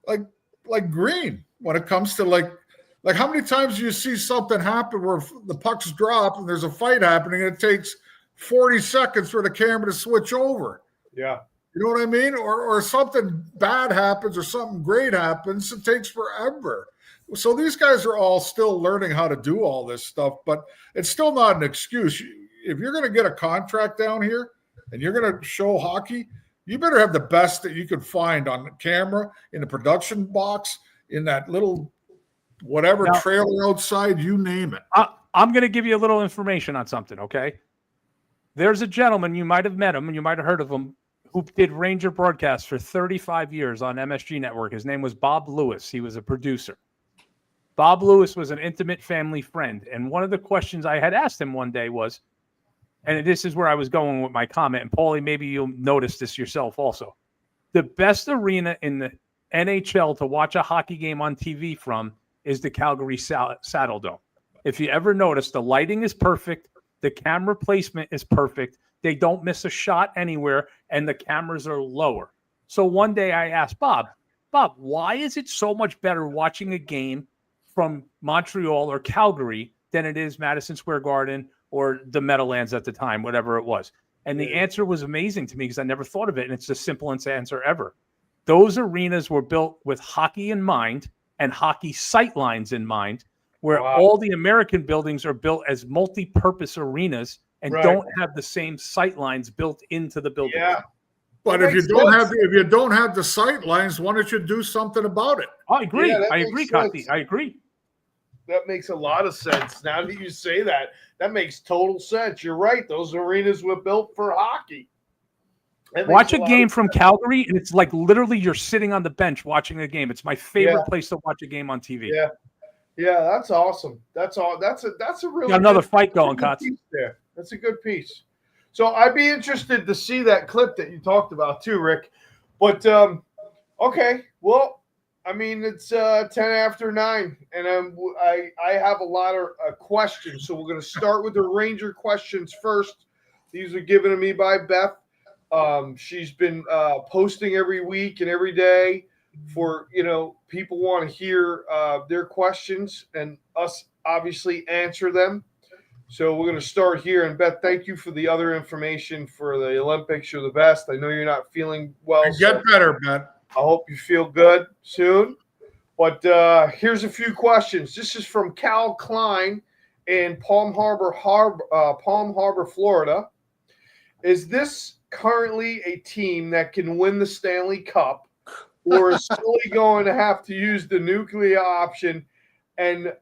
like green when it comes to like how many times do you see something happen where the pucks drop and there's a fight happening and it takes 40 seconds for the camera to switch over?
Yeah.
You know what I mean? Or something bad happens or something great happens, it takes forever. So these guys are all still learning how to do all this stuff, but it's still not an excuse. If you're going to get a contract down here and you're going to show hockey, you better have the best that you can find on camera, in the production box, in that little whatever trailer outside, you name it.
I'm going to give you a little information on something, okay? There's a gentleman, you might have met him and you might have heard of him, who did Ranger broadcasts for 35 years on MSG Network. His name was Bob Lewis. He was a producer. Bob Lewis was an intimate family friend. And one of the questions I had asked him one day was, and this is where I was going with my comment, and Paulie, maybe you'll notice this yourself also. The best arena in the NHL to watch a hockey game on TV from is the Calgary Saddle Dome. If you ever notice, the lighting is perfect. The camera placement is perfect. They don't miss a shot anywhere, and the cameras are lower. So one day I asked Bob, why is it so much better watching a game from Montreal or Calgary than it is Madison Square Garden or the Meadowlands at the time, whatever it was? And the answer was amazing to me because I never thought of it, and it's the simplest answer ever. Those arenas were built with hockey in mind and hockey sightlines in mind, where all the American buildings are built as multi-purpose arenas and don't have the same sightlines built into the building.
Yeah.
But if you don't have the sight lines, why don't you do something about it?
I agree.
Yeah,
I agree, Kotze. I agree.
That makes a lot of sense. Now that you say that, that makes total sense. You're right. Those arenas were built for hockey.
Watch a game from Calgary, and it's like literally you're sitting on the bench watching a game. It's my favorite place to watch a game on TV.
Yeah. Yeah, that's awesome. That's all. That's a really
got another fight going, Kotze.
There. That's a good piece. So I'd be interested to see that clip that you talked about too, Rick. But okay, well, I mean, it's 10:09, and I have a lot of questions. So we're going to start with the Ranger questions first. These are given to me by Beth. She's been posting every week and every day for, people want to hear their questions and us obviously answer them. So we're going to start here. And Beth, thank you for the other information for the Olympics. You're the best. I know you're not feeling well.
Get better, Beth.
I hope you feel good soon. But here's a few questions. This is from Cal Klein in Palm Harbor, Florida. Is this currently a team that can win the Stanley Cup, or is Sully going to have to use the nuclear option and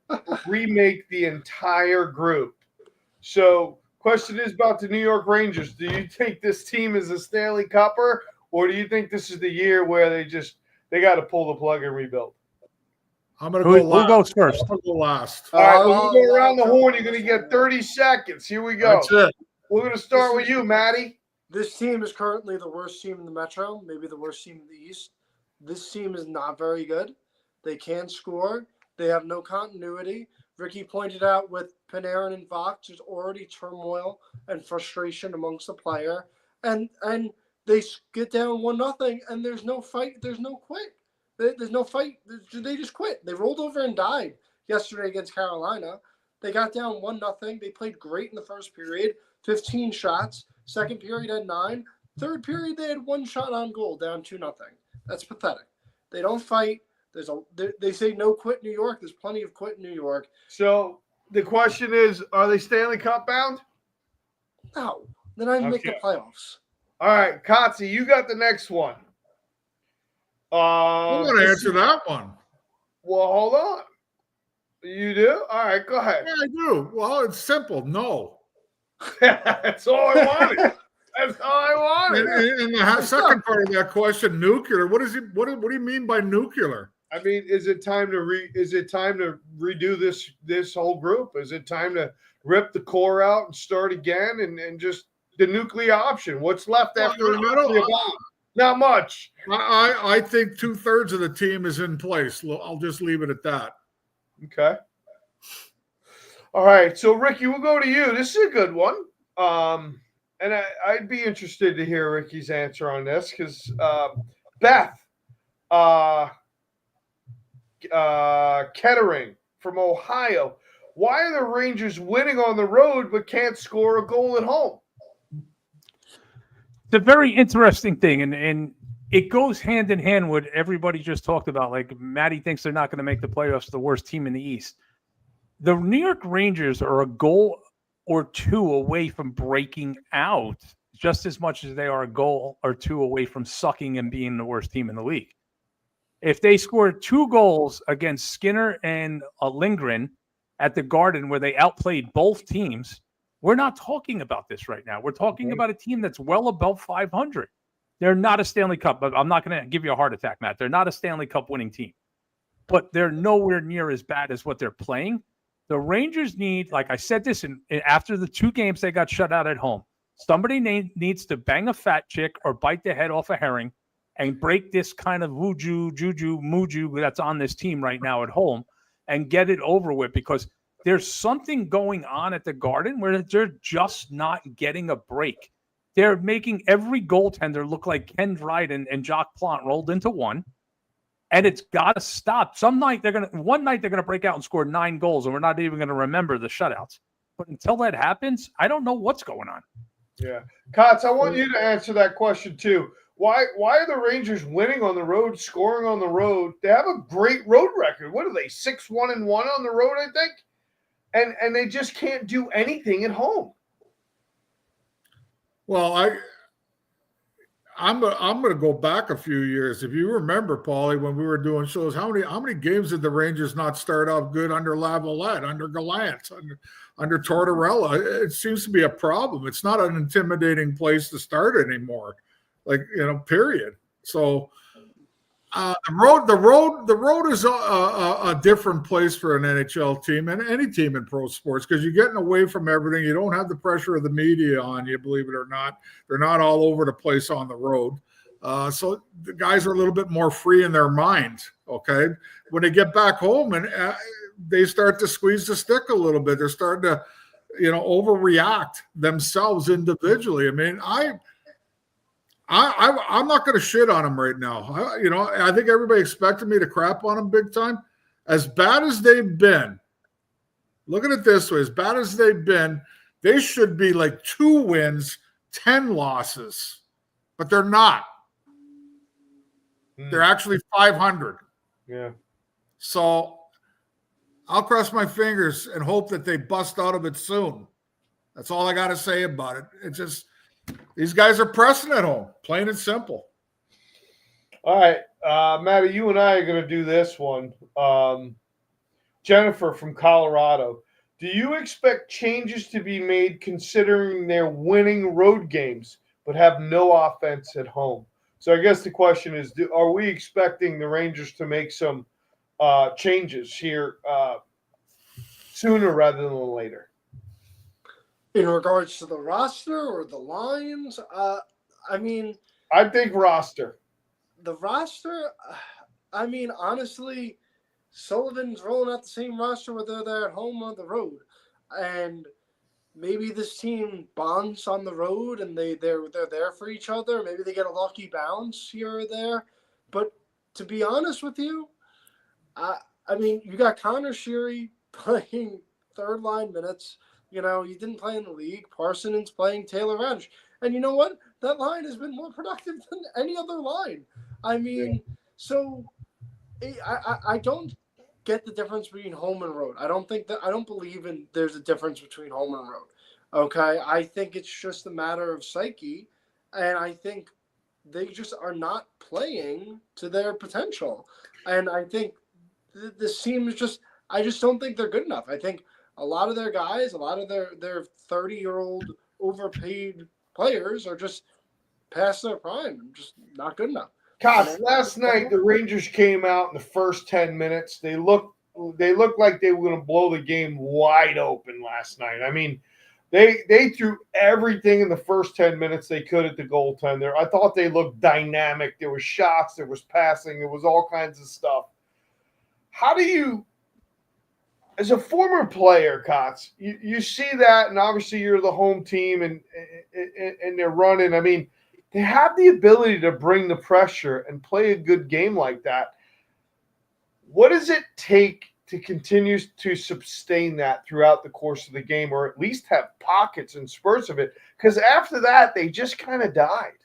remake the entire group? So, question is about the New York Rangers. Do you think this team is a Stanley Cupper, or do you think this is the year where they got to pull the plug and rebuild?
I'm going to go last.
Who goes first?
I'm going to go last.
All right, we'll go around the horn. You're going to get 30 seconds. Here we go.
That's it.
We're going to start with you, Maddie.
This team is currently the worst team in the Metro, maybe the worst team in the East. This team is not very good. They can't score. They have no continuity. Ricky pointed out with Panarin and Vox, there's already turmoil and frustration amongst the player. And they get down 1-0, and there's no fight. There's no quit. There's no fight. They just quit. They rolled over and died yesterday against Carolina. They got down 1-0. They played great in the first period, 15 shots. Second period had 9. Third period, they had 1 shot on goal, down 2-0. That's pathetic. They don't fight. They say no quit New York. There's plenty of quit in New York.
So the question is, are they Stanley Cup bound?
No. They're not even make the playoffs.
All right, Kotze, you got the next one.
I'm going to answer that one.
Well, hold on. You do? All right, go ahead.
Yeah, I do. Well, it's simple. No.
That's all I wanted. That's all I wanted.
And the second part of that question, nuclear. What do you mean by nuclear?
I mean, is it time to redo this whole group? Is it time to rip the core out and start again and just the nuclear option? What's left after a nuclear bomb? Not much.
I think 2/3 of the team is in place. I'll just leave it at that.
Okay. All right. So, Ricky, we'll go to you. This is a good one. And I'd be interested to hear Ricky's answer on this because Beth Kettering from Ohio. Why are the Rangers winning on the road but can't score a goal at home?
It's a very interesting thing, and it goes hand in hand with everybody just talked about. Like, Maddie thinks they're not going to make the playoffs, the worst team in the East. The New York Rangers are a goal or 2 away from breaking out just as much as they are a goal or 2 away from sucking and being the worst team in the league. If they scored 2 goals against Skinner and Lindgren at the Garden where they outplayed both teams, we're not talking about this right now. We're talking about a team that's well above 500. They're not a Stanley Cup, but I'm not going to give you a heart attack, Matt. They're not a Stanley Cup winning team, but they're nowhere near as bad as what they're playing. The Rangers need, like I said this, after the 2 games they got shut out at home, somebody needs to bang a fat chick or bite the head off a herring and break this kind of juju muju that's on this team right now at home and get it over with, because there's something going on at the Garden where they're just not getting a break. They're making every goaltender look like Ken Dryden and Jacques Plante rolled into one, and it's got to stop. One night they're gonna break out and score 9 goals, and we're not even gonna remember the shutouts. But until that happens, I don't know what's going on.
Yeah, Kotz, I want you to answer that question too. Why are the Rangers winning on the road, scoring on the road? They have a great road record. What are they, 6-1-1 on the road, I think? And they just can't do anything at home.
Well, I'm going to go back a few years. If you remember, Paulie, when we were doing shows, how many games did the Rangers not start off good under Lavalette, under Gallant, under Tortorella? It seems to be a problem. It's not an intimidating place to start anymore, period. So the road is a different place for an NHL team and any team in pro sports, because you're getting away from everything. You don't have the pressure of the media on you, believe it or not. They're not all over the place on the road. So the guys are a little bit more free in their mind. Okay. When they get back home and they start to squeeze the stick a little bit, they're starting to, overreact themselves individually. I mean, I'm not going to shit on them right now. I think everybody expected me to crap on them big time. As bad as they've been, look at it this way, as bad as they've been, they should be like 2 wins, 10 losses, but they're not. They're actually 500.
Yeah.
So I'll cross my fingers and hope that they bust out of it soon. That's all I got to say about it. It's just these guys are pressing at home, plain and simple.
All right, Matty, you and I are going to do this one. Jennifer from Colorado. Do you expect changes to be made considering they're winning road games but have no offense at home? So I guess the question is, are we expecting the Rangers to make some changes here sooner rather than later?
In regards to the roster or the lines, I
think roster.
The roster, honestly, Sullivan's rolling out the same roster whether they're at home or on the road. And maybe this team bonds on the road and they're there for each other. Maybe they get a lucky bounce here or there. But to be honest with you, you got Connor Sheary playing third line minutes. He didn't play in the league. Parson's playing Taylor Radish. And you know what? That line has been more productive than any other line. So I don't get the difference between home and road. I don't believe there's a difference between home and road. Okay. I think it's just a matter of psyche. And I think they just are not playing to their potential. And I think this team is I just don't think they're good enough. I think a lot of their guys, a lot of their 30-year-old overpaid players are just past their prime, just not good enough.
Cox, last night the Rangers came out in the first 10 minutes. They looked like they were going to blow the game wide open last night. I mean, they threw everything in the first 10 minutes they could at the goaltender. I thought they looked dynamic. There was shots, there was passing, there was all kinds of stuff. How do you, as a former player, Cox, you see that, and obviously you're the home team and they're running. I mean, they have the ability to bring the pressure and play a good game like that. What does it take to continue to sustain that throughout the course of the game, or at least have pockets and spurts of it? Because after that, they just kind of died.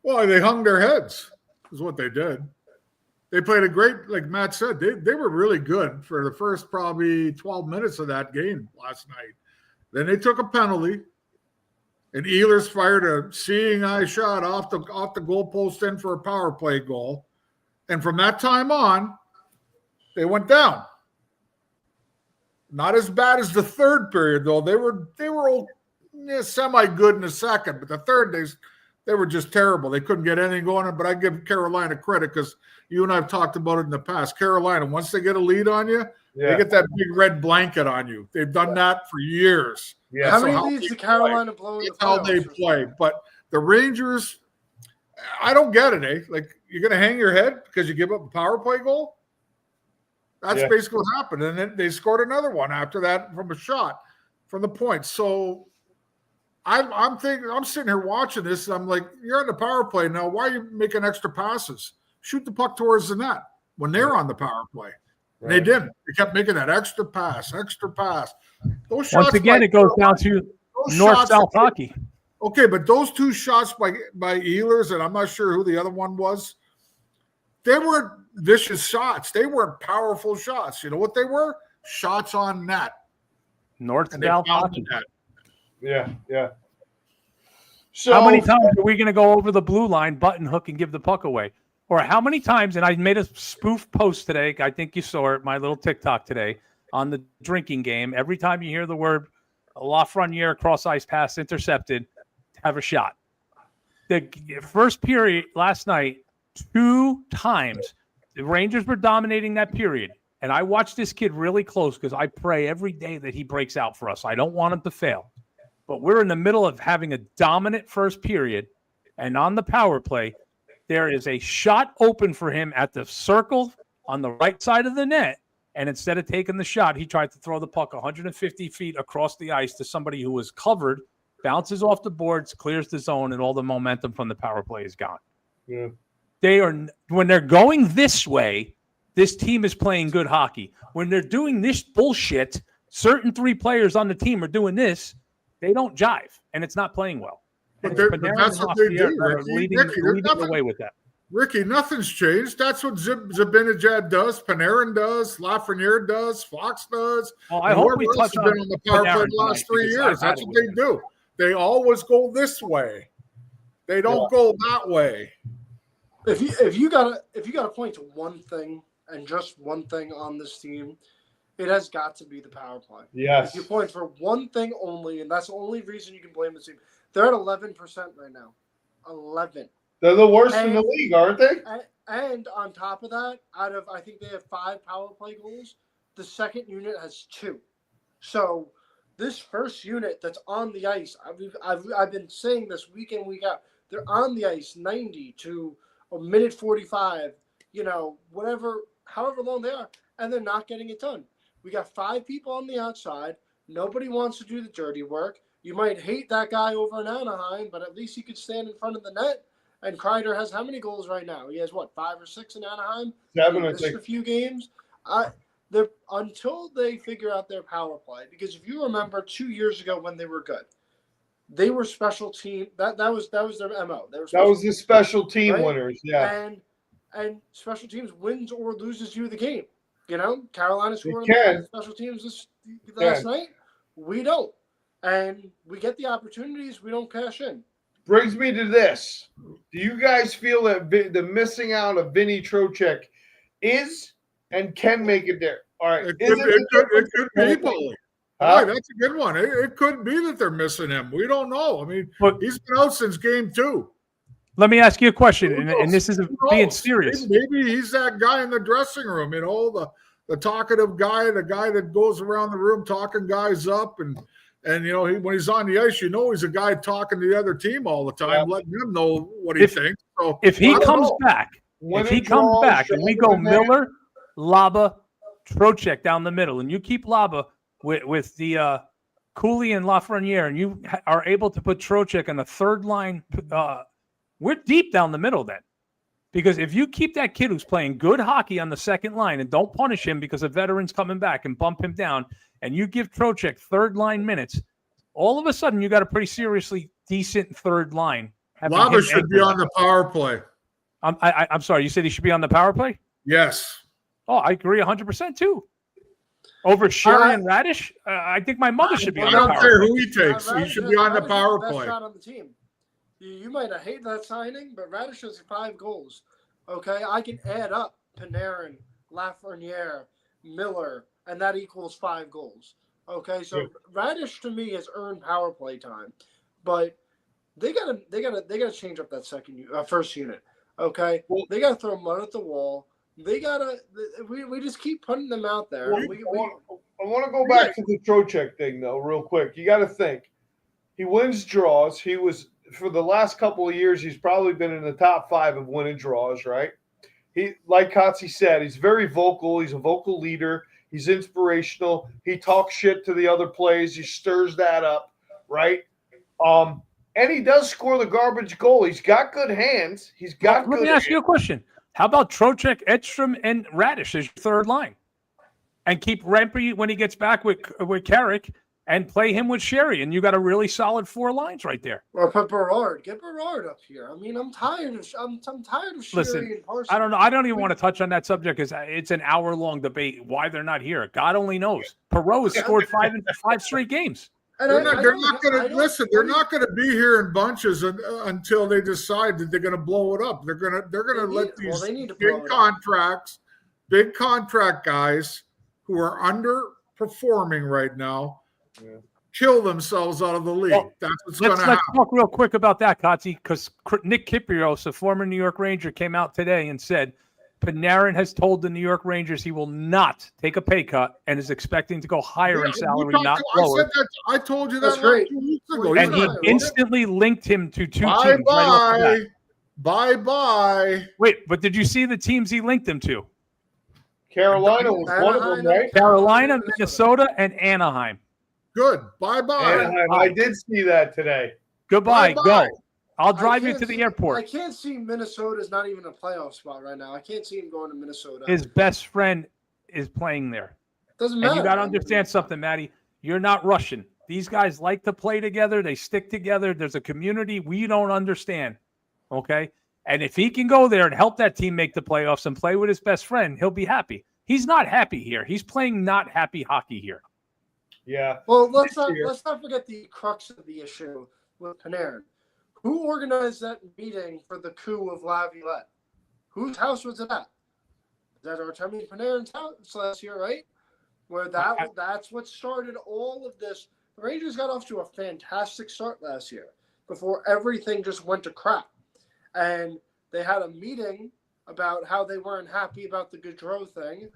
Well, they hung their heads is what they did. They played a great, like Matt said, they were really good for the first probably 12 minutes of that game last night. Then they took a penalty. And Ehlers fired a seeing eye shot off the goalpost in for a power play goal. And from that time on, they went down. Not as bad as the third period, though. They were semi-good in the second, but the third, they were just terrible. They couldn't get anything going. But I give Carolina credit because you and I have talked about it in the past. Carolina, once they get a lead on you, they get that big red blanket on you. They've done that for years.
Yeah.
How many leads did Carolina blow in the playoffs?
How they play. But the Rangers, I don't get it, eh? Like, you're going to hang your head because you give up a power play goal? That's basically what happened. And then they scored another one after that from a shot from the point. So I'm sitting here watching this, and I'm like, you're on the power play now. Why are you making extra passes? Shoot the puck towards the net when they're on the power play. Right. They didn't. They kept making that extra pass. Those shots,
once again, it goes down to north-south hockey.
Okay, but those two shots by Ehlers, and I'm not sure who the other one was, they weren't vicious shots. They weren't powerful shots. You know what they were? Shots on net.
North-south hockey.
Yeah. So
how many times are we going to go over the blue line, button hook, and give the puck away? Or how many times, and I made a spoof post today, I think you saw it, my little TikTok today, on the drinking game. Every time you hear the word Lafreniere cross-ice pass intercepted, have a shot. The first period last night, 2 times, the Rangers were dominating that period. And I watched this kid really close because I pray every day that he breaks out for us. I don't want him to fail. But we're in the middle of having a dominant first period, and on the power play, there is a shot open for him at the circle on the right side of the net. And instead of taking the shot, he tried to throw the puck 150 feet across the ice to somebody who was covered, bounces off the boards, clears the zone, and all the momentum from the power play is gone.
Yeah.
When they're going this way, this team is playing good hockey. When they're doing this bullshit, certain 3 players on the team are doing this, they don't jive, and it's not playing well.
But that's what they do.
Leading the way with that.
Ricky, nothing's changed. That's what Zibanejad does, Panarin does, Lafreniere does, Fox does.
Well, I hope we touch
on the power play the last 3 years. That's what they do. They always go this way. They don't go that way.
If you gotta point to one thing and just one thing on this team, it has got to be the power play.
Yes.
If you point for one thing only, and that's the only reason you can blame the team, they're at 11% right now. 11.
They're the worst in the league, aren't they?
And on top of that, I think they have 5 power play goals. The second unit has 2. So this first unit that's on the ice, I've been saying this week in, week out. They're on the ice 90 to a minute 45, however long they are, and they're not getting it done. We got 5 people on the outside. Nobody wants to do the dirty work. You might hate that guy over in Anaheim, but at least he could stand in front of the net. And Kreider has how many goals right now? He has 5 or 6 in Anaheim?
7, I
missed
think.
a few games. Until they figure out their power play, because if you remember 2 years ago when they were good, they were special team. That was their MO.
That was the special team
right?
winners, yeah.
And special teams wins or loses you the game. Carolina scored on special teams last night. We don't. And we get the opportunities, we don't cash in.
Brings me to this. Do you guys feel that the missing out of Vinny Trocheck is and can make it there? All right.
It could be, Paulie. Right, that's a good one. It could be that they're missing him. We don't know. I mean, he's been out since game 2.
Let me ask you a question, and this is being serious.
Maybe he's that guy in the dressing room, the talkative guy, the guy that goes around the room talking guys up, and when he's on the ice, he's a guy talking to the other team all the time, letting them know what he thinks. So
if he comes back, and we go Miller, Laba, Trocheck down the middle, and you keep Laba with the Cooley and Lafreniere, and you are able to put Trocheck on the third line, we're deep down the middle then. Because if you keep that kid who's playing good hockey on the second line and don't punish him because a veteran's coming back and bump him down, and you give Trocheck third line minutes, all of a sudden you got a pretty seriously decent third line.
Laba should be on the power play.
I'm sorry, you said he should be on the power play?
Yes.
Oh, I agree 100% too. Over Sherry and Radish, I think my mother should be on the power play.
I don't care who he takes. He should be on the power play.
On the team. You might have hated that signing, but Radish has 5 goals. Okay, I can add up Panarin, Lafreniere, Miller, and that equals 5 goals. Okay, so Radish to me has earned power play time, but they gotta change up that first unit. Okay, they gotta throw mud at the wall. We just keep putting them out there.
I want to go back to the Trocheck thing though, real quick. You got to think he wins draws. He was. For the last couple of years, he's probably been in the top 5 of winning draws, right? He, like Kotze said, he's very vocal. He's a vocal leader. He's inspirational. He talks shit to the other plays. He stirs that up, right? And he does score the garbage goal. He's got good hands. Let
me ask you a question. How about Trocheck, Edstrom, and Radish as your third line? And keep Rempe when he gets back with Carrick, and play him with Sherry, and you got a really solid 4 lines right there.
Or put Berard. Get Berard up here. I mean, I'm tired of Sherry and Parsons.
I don't know. I don't even want to touch on that subject because it's an hour-long debate why they're not here. God only knows. Perreault has scored 5 straight games.
They're not going to be here in bunches until they decide that they're going to blow it up. They're going to let these big contract guys who are underperforming right now kill themselves out of the league. That's what's going to happen.
Let's talk real quick about that, Kotze, because Nick Kyprios, a former New York Ranger, came out today and said Panarin has told the New York Rangers he will not take a pay cut and is expecting to go higher in salary, not lower.
I told you that 2 weeks ago.
And he instantly linked him to 2 teams. Right off the bat.
Bye-bye.
Wait, but did you see the teams he linked them to?
Carolina was one of them, right?
Carolina, Minnesota, and Anaheim.
Good. Bye-bye.
Anaheim. I did see that today.
Goodbye.
Bye-bye.
Go. I'll drive you to the airport.
I can't see Minnesota's not even a playoff spot right now. I can't see him going to Minnesota.
His best friend is playing there.
Doesn't matter.
And you got to understand something, Matty. You're not Russian. These guys like to play together. They stick together. There's a community we don't understand. Okay? And if he can go there and help that team make the playoffs and play with his best friend, he'll be happy. He's not happy here. He's playing not happy hockey here.
Yeah.
Well, let's not forget the crux of the issue with Panarin. Who organized that meeting for the coup of Laviolette? Whose house was it at? That Artemi Panarin's house last year, right? Where that's what started all of this. The Rangers got off to a fantastic start last year before everything just went to crap. And they had a meeting about how they weren't happy about the Gaudreau thing,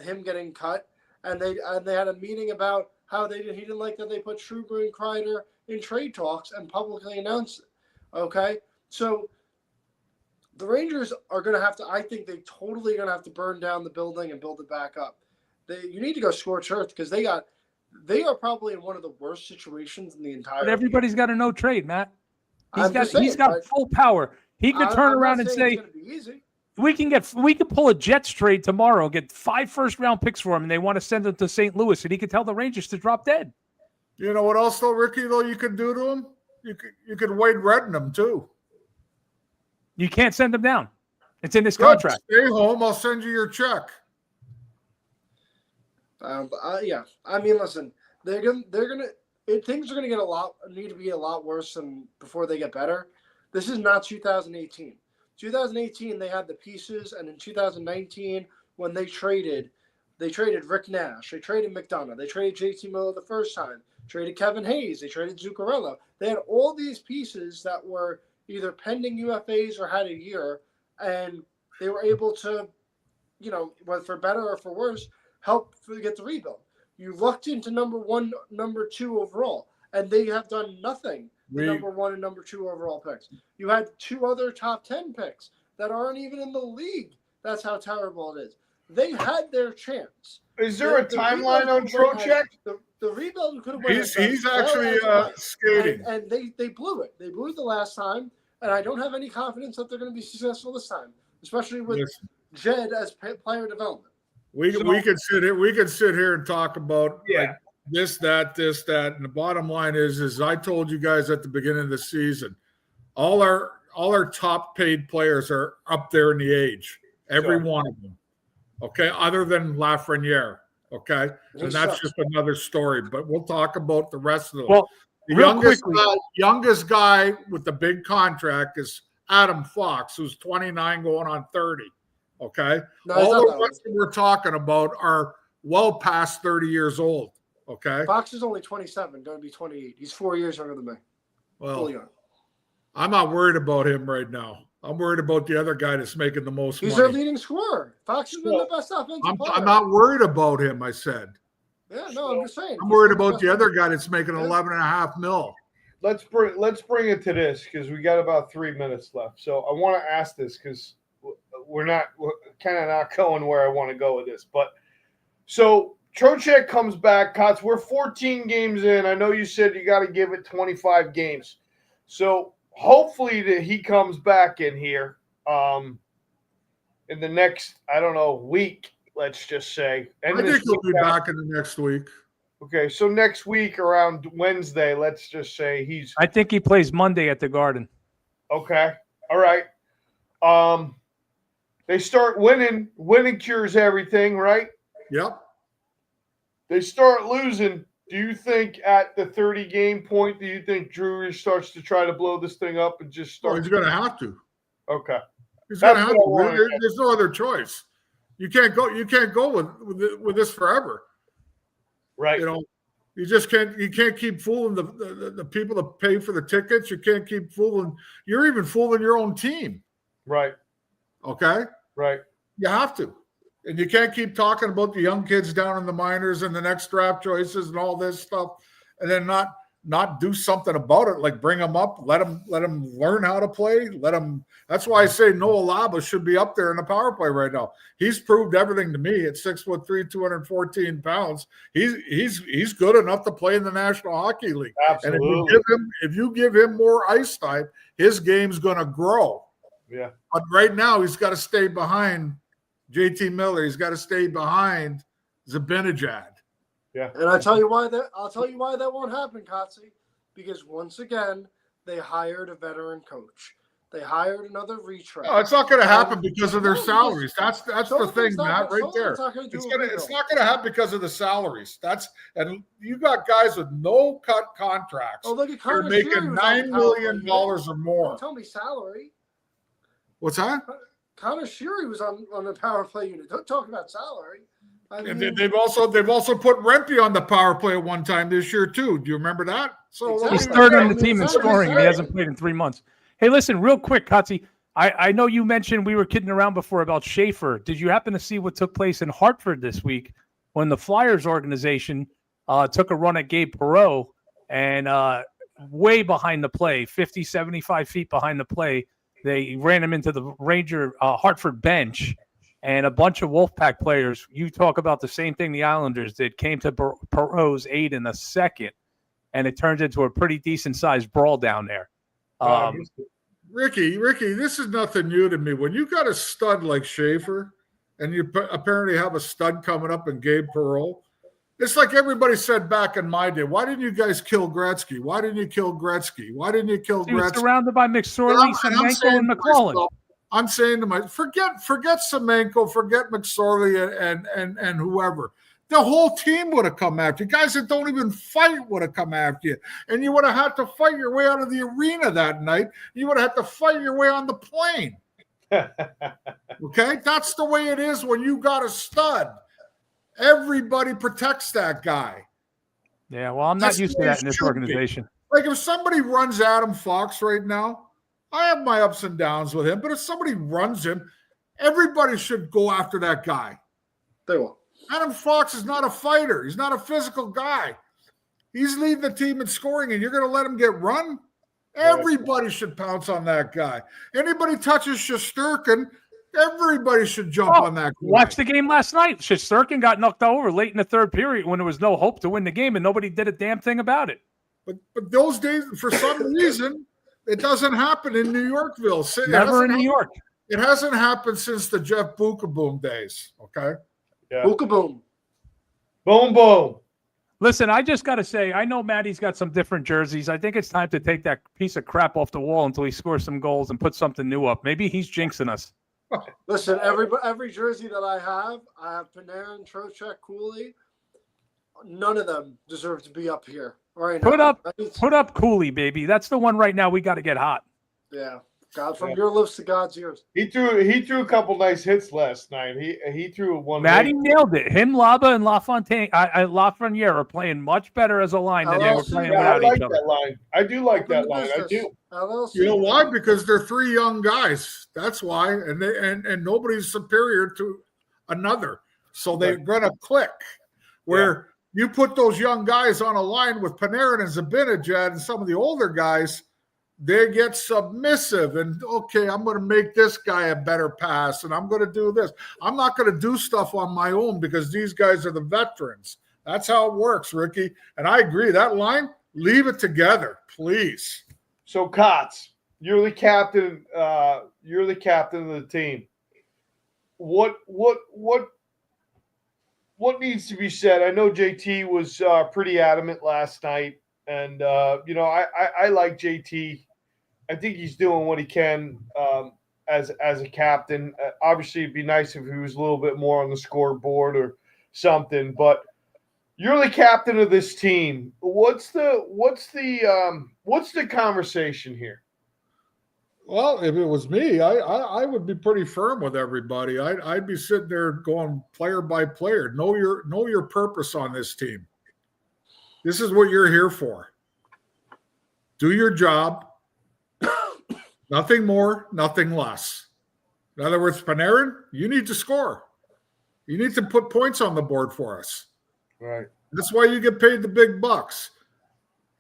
him getting cut, and they had a meeting about how he didn't like that they put Schruber and Kreider in trade talks and publicly announced it. Okay, so the Rangers are going to have to. I think they totally going to have to burn down the building and build it back up. You need to go scorched earth because they are probably in one of the worst situations in the entire.
But everybody's got a no trade, Matt. He's
saying,
got full power. He could turn around and say, we can pull a Jets trade tomorrow, get 5 first-round picks for him, and they want to send him to St. Louis, and he could tell the Rangers to drop dead.
You know what else, though, Ricky, though, you could do to him? You could Wade Redden him, too.
You can't send him down. It's in his contract.
Stay home. I'll send you your check.
Yeah. I mean, listen, they're gonna things are gonna need to be a lot worse than before they get better. This is not 2018. 2018 they had the pieces, and in 2019 when they traded Rick Nash, they traded McDonough, they traded JT Miller the first time, traded Kevin Hayes, they traded Zuccarello. They had all these pieces that were either pending UFAs or had a year, and they were able to, whether for better or for worse, help get the rebuild. You lucked into number 1, number 2 overall, and they have done nothing. The number 1 and number 2 overall picks. You had 2 other top 10 picks that aren't even in the league. That's how terrible it is. They had their chance.
Is there a timeline on Trocheck?
The rebuild could have went.
He's actually skating,
and they blew it. They blew it the last time, and I don't have any confidence that they're going to be successful this time, especially with Jed as player development.
We could sit here and talk about this, that, and the bottom line is I told you guys at the beginning of the season, all our top paid players are up there in the age, every one of them. Okay, other than Lafreniere. Okay, and that's just another story. But we'll talk about the rest of them. Well, the youngest guy with the big contract is Adam Fox, who's 29 going on 30. Okay, all the ones that we're talking about are well past 30 years old. Okay,
Fox is only 27, going to be 28. He's 4 years younger than me.
Well, I'm not worried about him right now. I'm worried about the other guy that's making the most money.
He's their leading scorer. Fox has been the best offensive player.
I'm not worried about him, I said.
Yeah, no, I'm just saying.
I'm worried about the other guy that's making $11.5 million.
Let's bring it to this because we got about 3 minutes left. So I want to ask this because we're kind of not going where I want to go with this. But so Trocheck comes back. Kotz, we're 14 games in. I know you said you got to give it 25 games. So hopefully that he comes back in here in the next, week, let's just say.
I think he'll be back in the next week.
Okay, so next week around Wednesday, let's just say
I think he plays Monday at the Garden.
Okay, all right. They start winning. Winning cures everything, right?
Yep.
They start losing. Do you think at the 30-game point, do you think Drury starts to try to blow this thing up and just start?
Oh, he's going to have to.
Okay.
He's going to have to. There's no other choice. You can't go with this forever.
Right.
You just can't. You can't keep fooling the people that pay for the tickets. You can't keep fooling. You're even fooling your own team.
Right.
Okay.
Right.
You have to. And you can't keep talking about the young kids down in the minors and the next draft choices and all this stuff, and then not not do something about it, like bring him up, let him learn how to play, that's why I say Noah Laba should be up there in the power play right now. He's proved everything to me at 6'3", 214 pounds. He's good enough to play in the National Hockey League.
Absolutely.
And if you give him more ice time, his game's going to grow.
Yeah.
But right now he's got to stay behind JT Miller. He's got to stay behind Zibanejad.
Yeah.
And I'll tell you why that won't happen, Kotze, because once again they hired a veteran coach. They hired another retread.
No, it's not going to happen because of their salaries. That's the thing, Matt, right there.
It's not
going to happen because of the salaries. And you got guys with no cut contracts.
Oh, look at
They're
Connor
making
Sheary was
$9 million or more.
Don't tell me salary.
What's that?
Connor Sheary was on the power play unit. Don't talk about salary. I mean,
And they've also put Rempe on the power play at one time this year too. Do you remember that? So
Exactly.
He's third on the
I mean,
team in
it's not
scoring, and he
necessary.
hasn't played in 3 months. Hey, listen, real quick, Kotze. I know you mentioned we were kidding around before about Schaefer. Did you happen to see what took place in Hartford this week when the Flyers organization took a run at Gabe Perreault and way behind the play, 50, 75 feet behind the play, they ran him into the Ranger Hartford bench, and a bunch of Wolfpack players, you talk about the same thing the Islanders did, came to Perreault's aid in a second, and it turned into a pretty decent-sized brawl down there.
Ricky, this is nothing new to me. When you got a stud like Schaefer, and you apparently have a stud coming up in Gabe Perreault, it's like everybody said back in my day. Why didn't you guys kill Gretzky? Why didn't you kill Gretzky? Why didn't you kill
He was
Gretzky?
surrounded by McSorley, Semenko, and McClellan.
I'm saying to myself, forget Semenko, forget McSorley and whoever. The whole team would have come after you. Guys that don't even fight would have come after you. And you would have had to fight your way out of the arena that night. You would have had to fight your way on the plane. Okay? That's the way it is when you got a stud. Everybody protects that guy.
Yeah, well, I'm not used to that in this organization.
Like if somebody runs Adam Fox right now, I have my ups and downs with him, but if somebody runs him, everybody should go after that guy.
They won't.
Adam Fox is not a fighter. He's not a physical guy. He's leading the team in scoring, and you're going to let him get run? Everybody should pounce on that guy. Anybody touches Shesterkin, everybody should jump on that guy.
Watch the game last night. Shesterkin got knocked over late in the third period when there was no hope to win the game, and nobody did a damn thing about it.
But those days, for some reason, it doesn't happen in New Yorkville.
Never in New York.
It hasn't happened since the Jeff Bukaboom days, okay?
Yeah.
Boom.
Boom, boom.
Listen, I just got to say, I know Maddie's got some different jerseys. I think it's time to take that piece of crap off the wall until he scores some goals and put something new up. Maybe he's jinxing us.
Listen, every jersey that I have Panarin, Trocheck, Cooley. None of them deserve to be up here. Right now.
Put up Cooley, baby. That's the one right now we got to get hot.
Yeah. God, from your lips to God's ears.
He threw a couple nice hits last night. He threw one.
Maddie nailed it. Him, Laba, and Lafreniere are playing much better as a line than they were playing without each other.
That line. I do like that line. I do.
You know why? Because they're three young guys. That's why, and nobody's superior to another. So they're gonna click. Where you put those young guys on a line with Panarin and Zibanejad and some of the older guys, they get submissive and, okay, I'm going to make this guy a better pass and I'm going to do this. I'm not going to do stuff on my own because these guys are the veterans. That's how it works, Ricky. And I agree. That line, leave it together, please.
So, Kotz, you're the captain. You're the captain of the team. What needs to be said? I know JT was pretty adamant last night, and I like JT. I think he's doing what he can as a captain. Obviously, it'd be nice if he was a little bit more on the scoreboard or something. But you're the captain of this team. What's the conversation here?
Well, if it was me, I would be pretty firm with everybody. I'd be sitting there going player by player. Know your purpose on this team. This is what you're here for. Do your job. Nothing more, nothing less. In other words, Panarin, you need to score. You need to put points on the board for us.
Right.
That's why you get paid the big bucks.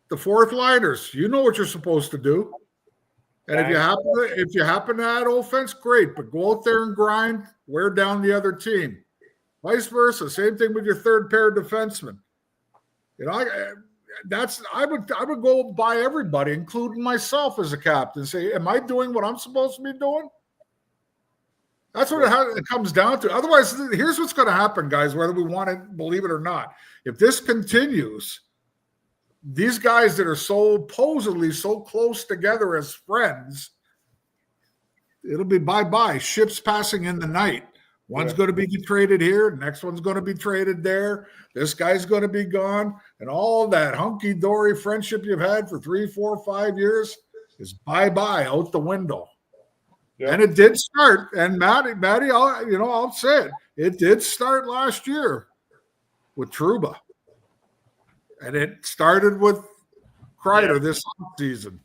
the fourth liners. You know what you're supposed to do. And if you happen to add offense, great. But go out there and grind, wear down the other team. Vice versa. Same thing with your third pair of defensemen. You know, I would go by everybody, including myself as a captain, say, am I doing what I'm supposed to be doing? That's what it comes down to. Otherwise, here's what's going to happen, guys, whether we want to believe it or not. If this continues, these guys that are supposedly so close together as friends, it'll be bye-bye. Ships passing in the night. One's going to be traded here. Next one's going to be traded there. This guy's going to be gone. And all that hunky-dory friendship you've had for 3, 4, 5 years is bye-bye, out the window. Yep. And it did start. And Matty, I'll say it. It did start last year with Trouba. And it started with Kreider this season.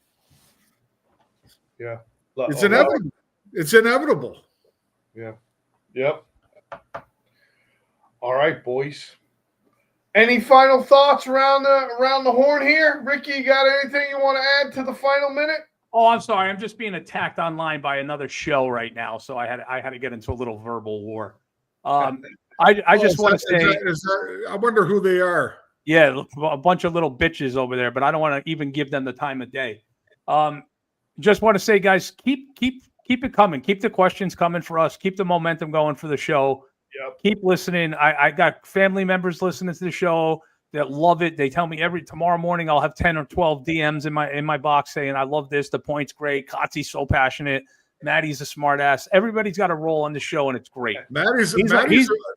Yeah.
It's inevitable. It's inevitable.
Yeah. Yep. All right, boys. Any final thoughts around the horn here? Ricky, you got anything you want to add to the final minute?
Oh, I'm sorry. I'm just being attacked online by another show right now, so I had to get into a little verbal war. I just want to say,
I wonder who they are.
Yeah, a bunch of little bitches over there, but I don't want to even give them the time of day. Just want to say, guys, keep it coming. Keep the questions coming for us. Keep the momentum going for the show.
Yep.
Keep listening. I got family members listening to the show that love it. They tell me tomorrow morning I'll have 10 or 12 DMs in my box saying, I love this. The point's great. Kotzi's so passionate. Maddie's a smart ass. Everybody's got a role on the show, and it's great.
Maddie's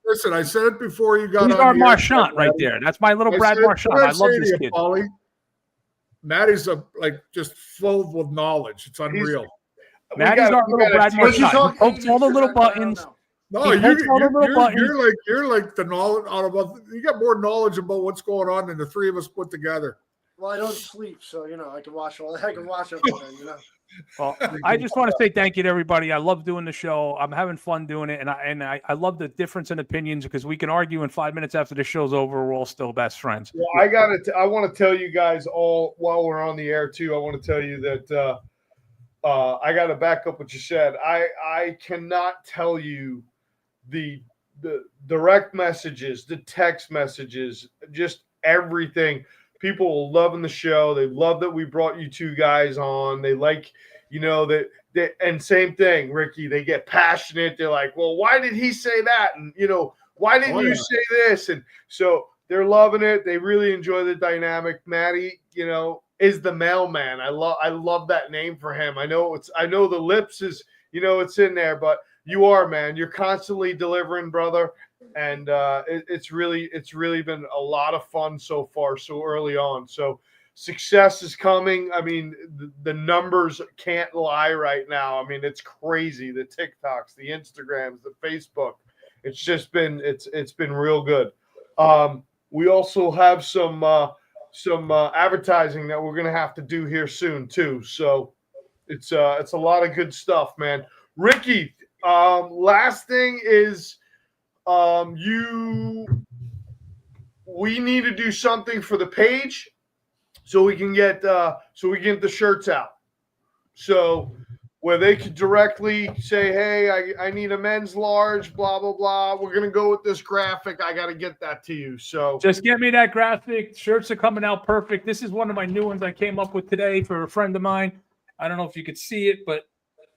listen, I said it before you got
on. He's our Marchand right there. That's my little Brad Marchand. I love this kid.
Paulie, Maddie's just filled with knowledge. It's unreal.
Maddie's our little Brad Marchand. He pokes all the little buttons.
No, you're like the knowledge out of. You got more knowledge about what's going on than the three of us put together.
Well, I don't sleep, so I can watch everything.
Well, I just want to say thank you to everybody. I love doing the show. I'm having fun doing it, and I love the difference in opinions because we can argue in 5 minutes after the show's over. We're all still best friends.
Well, I want to tell you guys all while we're on the air too. I want to tell you that I got to back up what you said. I cannot tell you the direct messages, the text messages, just everything. People are loving the show. They love that we brought you two guys on. They like, that and same thing, Ricky. They get passionate. They're like, well, why did he say that? And why didn't you say this? And so they're loving it. They really enjoy the dynamic. Maddie, is the mailman. I love that name for him. I know the lips is, it's in there, but you are, man. You're constantly delivering, brother. And it's really been a lot of fun so far, so early on. So success is coming. I mean, the numbers can't lie right now. I mean, it's crazy. The TikToks, the Instagrams, the Facebook. It's just been it's been real good. We also have some advertising that we're gonna have to do here soon too. So it's a lot of good stuff, man. Ricky, last thing is. We need to do something for the page so we can get the shirts out. So where they could directly say, hey, I need a men's large, blah, blah, blah. We're going to go with this graphic. I got to get that to you. So
just get me that graphic. Shirts are coming out perfect. This is one of my new ones I came up with today for a friend of mine. I don't know if you could see it, but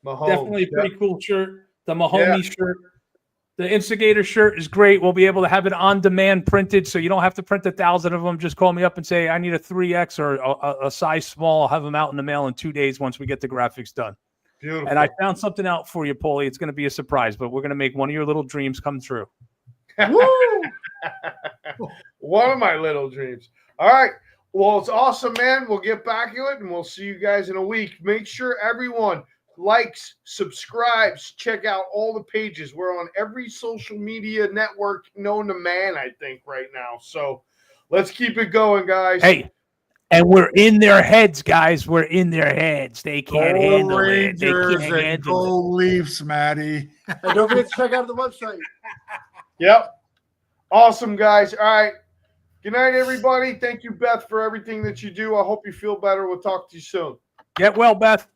definitely a pretty cool shirt. The Mahoney shirt. The Instigator shirt is great. We'll be able to have it on demand printed, so you don't have to print 1,000 of them. Just call me up and say, I need a 3X or a size small. I'll have them out in the mail in 2 days once we get the graphics done.
Beautiful.
And I found something out for you, Paulie. It's going to be a surprise, but we're going to make one of your little dreams come true.
Woo! One of my little dreams. All right. Well, it's awesome, man. We'll get back to it, and we'll see you guys in a week. Make sure everyone likes, subscribes, check out all the pages. We're on every social media network known to man, I think, right now. So let's keep it going, guys.
Hey, and we're in their heads, guys. We're in their heads. They can't handle it. They can't handle it.
Go Leafs, Matty.
And don't forget to check out the website.
Yep. Awesome, guys. All right. Good night, everybody. Thank you, Beth, for everything that you do. I hope you feel better. We'll talk to you soon.
Get well, Beth.